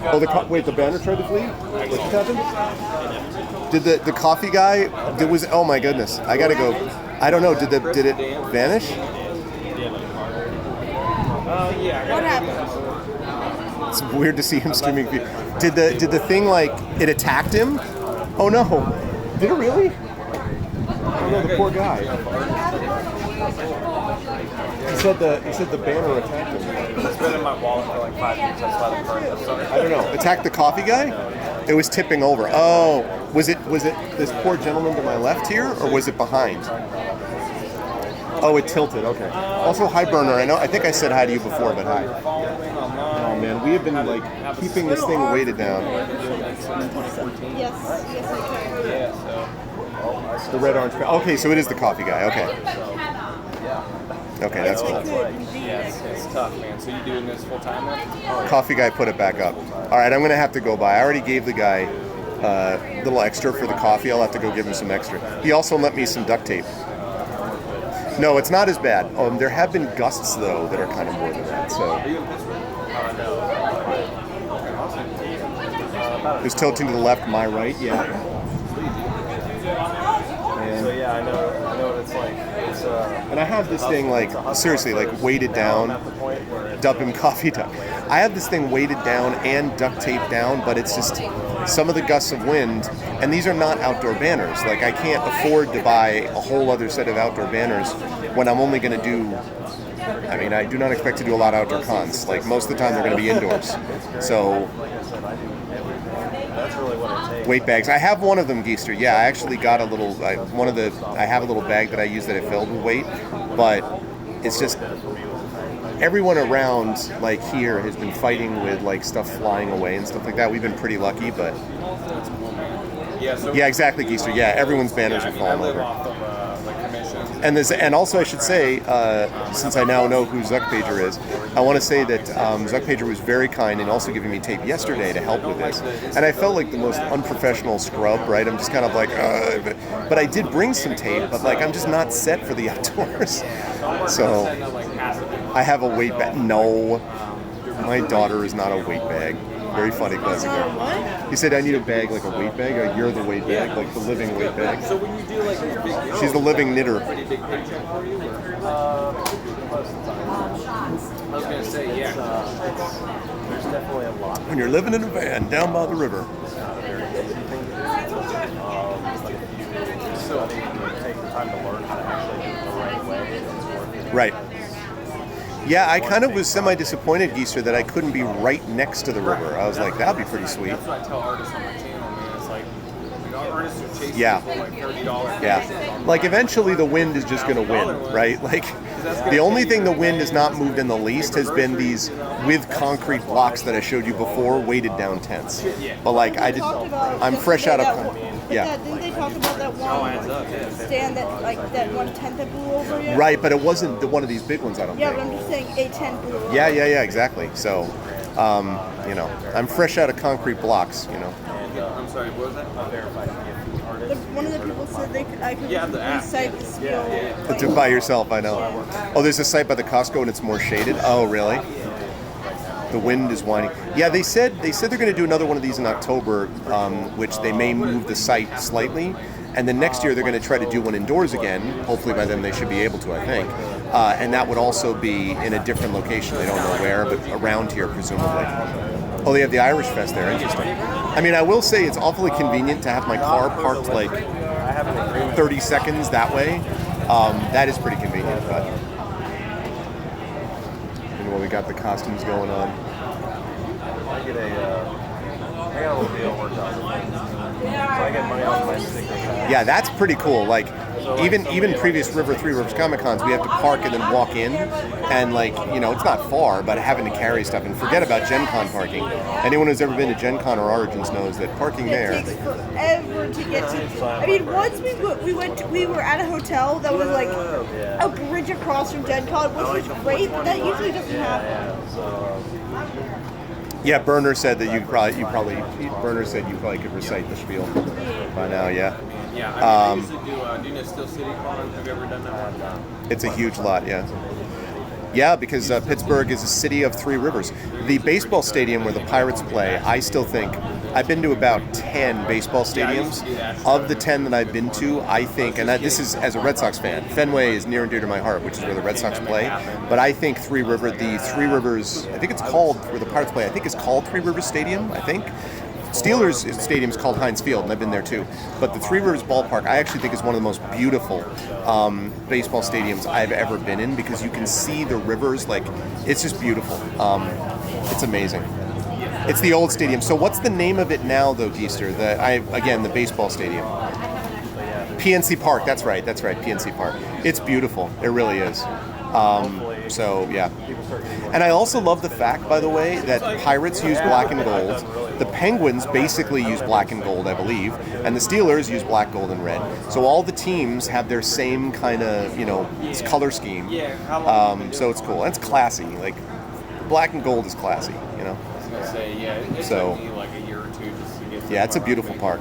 Oh, the banner tried to flee? What just happened? Did the coffee guy? Oh my goodness! I gotta go. I don't know. Did it vanish? What happened? It's weird to see him streaming. Did the thing it attacked him? Oh no! Did it really? Oh no, the poor guy. He said the banner attacked him. It's been in my wallet for like 5 years. That's why the card. I'm sorry. I don't know. Attacked the coffee guy? It was tipping over. Oh, was it this poor gentleman to my left here, or was it behind? Oh, it tilted. Okay. Also, hi, Burner. I think I said hi to you before, but hi. Oh man, we have been keeping this thing weighted down. Yes, I can. The red orange. Okay, so it is the coffee guy. Okay. Okay, that's cool. Yeah, it's tough, man. So you doing this full time now? Coffee guy put it back up. All right, I'm gonna have to go by. I already gave the guy a little extra for the coffee. I'll have to go give him some extra. He also lent me some duct tape. No, it's not as bad. There have been gusts though that are kind of more than that. So it's tilting to the left, my right. Yeah. So yeah, I know what it's like. It's And I have this thing seriously weighted down, dumping coffee down. I have this thing weighted down and duct taped down, but it's just some of the gusts of wind, and these are not outdoor banners. I can't afford to buy a whole other set of outdoor banners when I'm only going to do. I do not expect to do a lot of outdoor cons. Most of the time they're going to be indoors. So. that's really what it takes. Weight bags. I have one of them, Geester. Yeah, I actually got a little. I have a little bag that I use that I filled with weight, but it's just everyone around here has been fighting with stuff flying away and stuff like that. We've been pretty lucky, but yeah, exactly, Geester. Yeah, everyone's banners are falling over. Off of commissions. And also I should say, since I now know who Zuck Pager is, I want to say that Zuck Pager was very kind in also giving me tape yesterday to help with this. And I felt like the most unprofessional scrub, right? I'm just kind of but I did bring some tape, but I'm just not set for the outdoors. So I have a weight bag. No, my daughter is not a weight bag. Very funny, classic. He said, I need a bag, a weight bag. You're the weight bag, the living weight bag. So when you do these big, She's the living knitter. pretty big picture for you. I was gonna say, yeah. There's definitely a lot. When you're living in a van down by the river. It's not a very easy thing to do. But if you study and take the time to learn how to actually do it the right way, it's worth it. Right. Yeah, I kind of was semi-disappointed, Geester, that I couldn't be right next to the river. I was like, that'd be pretty sweet. That's what I tell artists on my channel, man. It's artists who chase Yeah. people $30. Yeah. Eventually the wind is just going to win, right? The only thing the wind has not moved in the least has been these with concrete blocks that I showed you before, weighted down tents. But I'm fresh out of. Yeah. Didn't they talk about that one stand that one tent that blew over yet? Right, but it wasn't one of these big ones, I don't Yeah, think. but I'm just saying a tent blew over. Yeah, exactly. So, I'm fresh out of concrete blocks, I'm sorry, what was that? One of the people said I could recite the spiel. To by yourself, I know. Oh, there's a site by the Costco and it's more shaded. Oh, really? The wind is whining. Yeah, they said they're going to do another one of these in October, which they may move the site slightly, and then next year they're going to try to do one indoors again. Hopefully by then they should be able to, I think. And that would also be in a different location. They don't know where, but around here presumably. Oh, they have the Irish Fest there. Interesting. I mean, I will say it's awfully convenient to have my car parked like 30 seconds that way. That is pretty convenient, but. Well, we got the costumes going on. I got a little deal worked out. So I get money off my sticker pass. Yeah, that's pretty cool. Like, even previous Three Rivers Comicons, we have to park and then walk in, and like, you know, it's not far, but having to carry stuff, and forget about Gen Con parking. Anyone who's ever been to Gen Con or Origins knows that parking there. It takes forever to get to. I mean, once we were at a hotel that was like a bridge across from Gen Con, which was great, but that usually doesn't happen. Yeah, Burner said that Burner said you probably could recite the spiel by now. Yeah. Yeah, I used to do you know Steel City Con? Have you ever done that one? It's a huge lot, yeah. Yeah, because Pittsburgh is a city of three rivers. The baseball stadium where the Pirates play, I still think, I've been to about 10 baseball stadiums. Of the 10 that I've been to, I think, and this is as a Red Sox fan, Fenway is near and dear to my heart, which is where the Red Sox play. But I think the Three Rivers, I think it's called, where the Pirates play, I think it's called Three Rivers Stadium, I think. Steelers Stadium is called Heinz Field, and I've been there too. But the Three Rivers Ballpark, I actually think is one of the most beautiful baseball stadiums I've ever been in, because you can see the rivers. Like, it's just beautiful. It's amazing. It's the old stadium. So what's the name of it now, though, Geester? The baseball stadium. PNC Park. That's right. PNC Park. It's beautiful. It really is. So yeah. And I also love the fact, by the way, that Pirates use black and gold. The Penguins basically use black and gold, I believe, and the Steelers use black, gold, and red. So all the teams have their same kind of, color scheme. So it's cool. And it's classy. Like, black and gold is classy, I was gonna say, it's so, taking like a year or two just to get. Yeah, it's a beautiful park.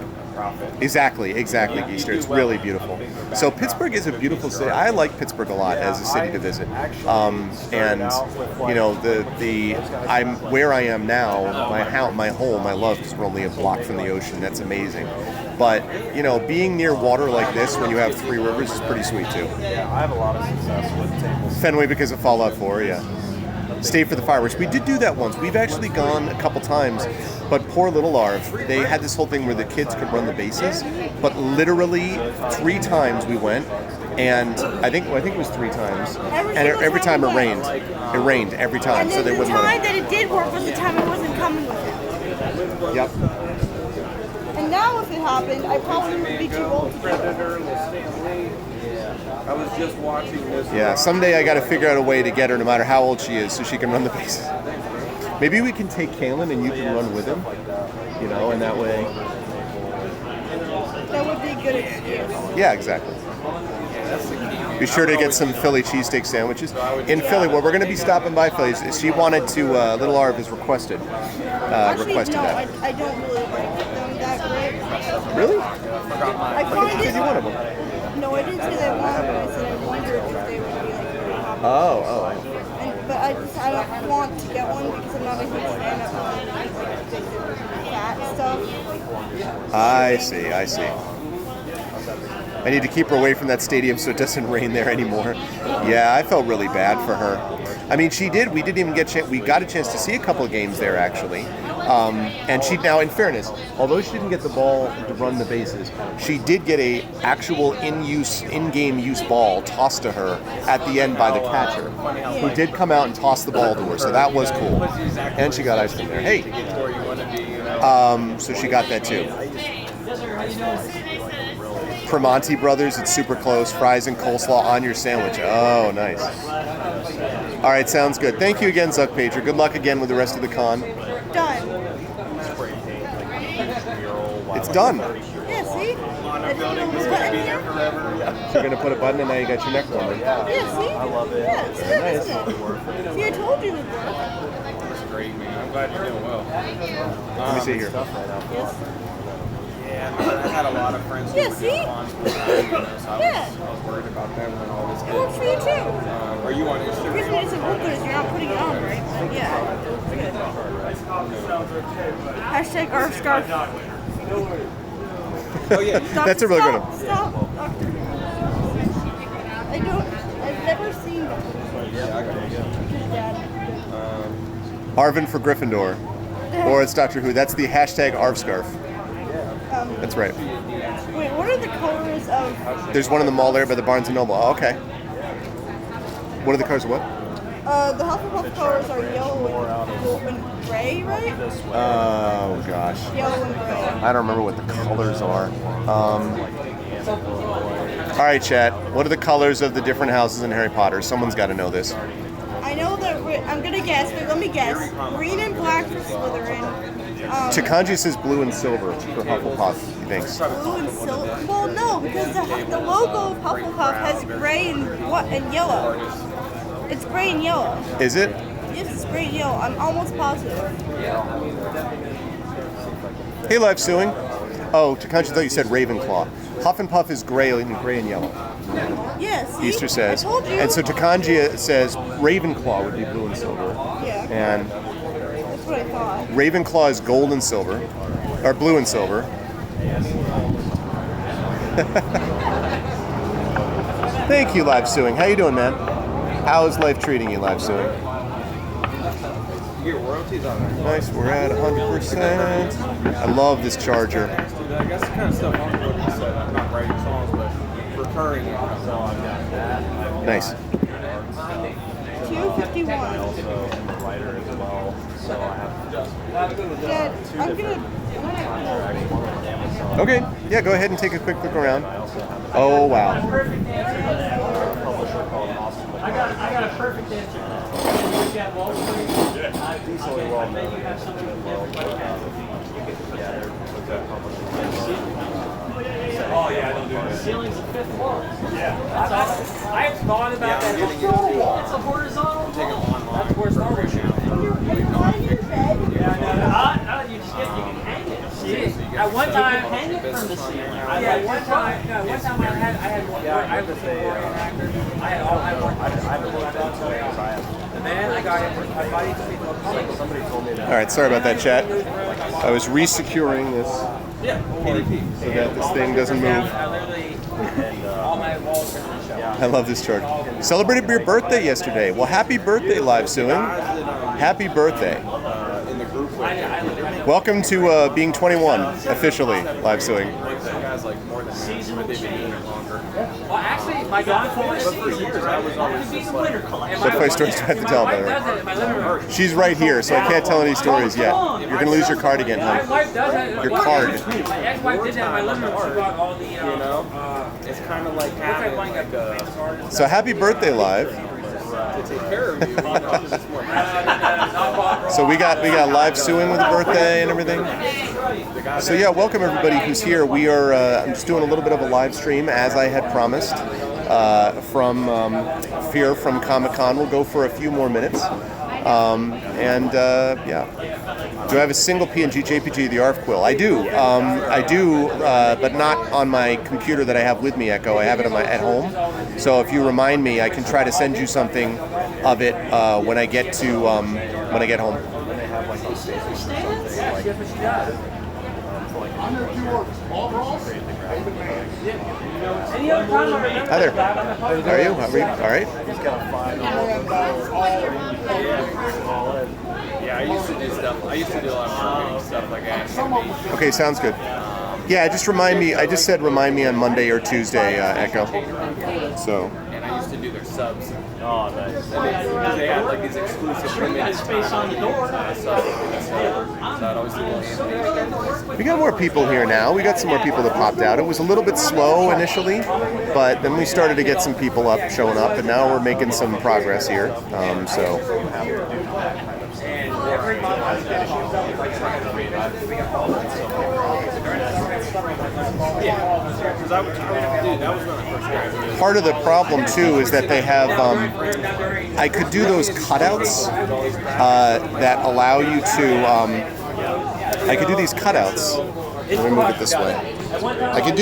Exactly, Geester. It's really beautiful. So Pittsburgh is a beautiful city. I like Pittsburgh a lot as a city to visit. And I'm where I am now. My home, I love, because we're only a block from the ocean. That's amazing. But being near water like this when you have Three Rivers is pretty sweet too. Yeah, I have a lot of success with tables. Fenway because of Fallout 4, yeah. Stay for the fireworks. We did do that once. We've actually gone a couple times, but poor Little Arv, they had this whole thing where the kids could run the bases, but literally 3 times we went, and I think it was 3 times, and every time it rained. It rained every time, and so they the wouldn't time let that it did work was the time it wasn't coming with it. Yep. And now if it happened, I probably would be too old to do it. I was just watching this. Yeah, someday I got to figure out a way to get her, no matter how old she is, so she can run the bases. Maybe we can take Kalen and you can run with him, and that way. That would be a good excuse. Yeah, exactly. Be sure to get some Philly cheesesteak sandwiches. In Philly, well, we're going to be stopping by Philly. She wanted to, Little Arv has requested Actually, that. I don't really like them that great. Really? I find it. You wanted one. No, I didn't say that one, but I said I wondered if they would be like really popular. Oh. But I don't want to get one because I'm not a huge fan of like fat stuff. I see. I need to keep her away from that stadium so it doesn't rain there anymore. Yeah, I felt really bad for her. I mean, we didn't even we got a chance to see a couple of games there, actually. And she, now in fairness, although she didn't get the ball to run the bases, she did get a actual in-game use ball tossed to her at the end by the catcher, who did come out and toss the ball to her, so that was cool. And she got ice cream there. Hey! So she got that too. Primanti Brothers, it's super close. Fries and coleslaw on your sandwich. Oh, nice. All right, sounds good. Thank you again, Zuck Pager. Good luck again with the rest of the con. Done. It's done. Yeah, see? I didn't put a button here. So you're going to put a button and now you got your neck warmer. Yeah, see? I love it. Yeah, it's good, nice. isn't it? See, I told you it would work. That's great, man. I'm glad you're doing well. Let me see here. Yes. Yeah, I had a lot of friends who Yeah, were see? doing cons for that, you know, so I was worried about them when all this It works for you hit. too. Are you on The reason Instagram? it's a book is you're not putting it on, right? But yeah, it's good. Hashtag Arv Scarf. Oh yeah, That's a really good one. Stop, Doctor. I've never seen that. yeah, I got it. Dad. Arvin for Gryffindor. Or it's Doctor Who. That's the hashtag Arv Scarf. That's right. Wait, what are the colors of? There's one in the mall there by the Barnes & Noble. Oh, okay. What are the colors of what? The Hufflepuff colors are yellow and gray, right? Oh, gosh. Yellow and gray. I don't remember what the colors are. All right, chat. What are the colors of the different houses in Harry Potter? Someone's got to know this. I know that I'm gonna guess, but let me guess. Green and black for Slytherin. Chikanji says blue and silver for Hufflepuff, he thinks. Blue and silver. Well, no, because the logo of Hufflepuff has gray and yellow. It's gray and yellow. Is it? Yes, it's gray and yellow. I'm almost positive. Hey, live suing. Oh, Chikanji thought you said Ravenclaw. Huff and Puff is gray and yellow. Yes. Easter says. I told you. And so Chikanji says Ravenclaw would be blue and silver. Yeah. And That's what I thought. Ravenclaw is gold and silver. Or blue and silver. Thank you, live suing. How you doing, man? How is life treating you, live suing? You get royalties on that. Nice, we're at 100%. I love this charger. Dude, I guess the kind of stuff I'm doing is not writing songs, but recurring. So I've got that. Nice. 251. a writer as well, so I have Dad, I'm gonna. Okay, yeah, go ahead and take a quick look around. Oh, wow. I got a perfect answer. You got Wall Street. decently well known. You have something to Oh yeah, I don't do The that. ceiling's the fifth floor. Yeah. That's awesome. I've thought about Yeah, that. I'm getting It's into, a horizontal I'm taking wall. online. That's where Star Wars should be. Yeah, You can hang it. See, at one time, hang it from the ceiling. At one time, I had one. I was a actor. I haven't looked at it. And then I got it. I bought it. Somebody told me that. All right, sorry about that, chat. I was resecuring this yeah, PDP. so that this thing doesn't move. I literally, all my walls are in the show. I love this charger. Celebrated your birthday yesterday. Well, happy birthday, live suing. Happy birthday. In the group with Welcome to being 21 officially, live suing. guys like more than me, but they've been doing it longer. Well, actually, my downfall is For years, I was always just like, What funny stories do I have to tell about her? She's right here, so I can't tell any stories yet. You're gonna lose your card again, My hon. wife does that. Your card. My ex-wife did that in my living room. She brought all the, you know, it's kind of like having like a So happy birthday, live. to take care of you. You know, it's just more So we got live suing with a birthday and everything. So yeah, welcome everybody who's here. We are I'm just doing a little bit of a live stream as I had promised from Fear from Comicon. We'll go for a few more minutes. Yeah. Do I have a single PNG JPG of the ARF quill? I do. But not on my computer that I have with me, Echo. I have it at home. So if you remind me, I can try to send you something of it when I get home. Hi there. How are you? All right. Yeah, I used to do stuff. I used to do a lot of marketing stuff like that. Okay, sounds good. Yeah, just remind me. I just said remind me on Monday or Tuesday, Echo. So. And I used to do their subs. Oh, nice. Because they had like these exclusive limited space on the door. So I'd always do those. We got more people here now. We got some more people that popped out. It was a little bit slow initially, but then we started to get some people showing up, and now we're making some progress here. Part of the problem too is that they have. I could do those cutouts that allow you to. I could do these cutouts Let me move it this way. I can do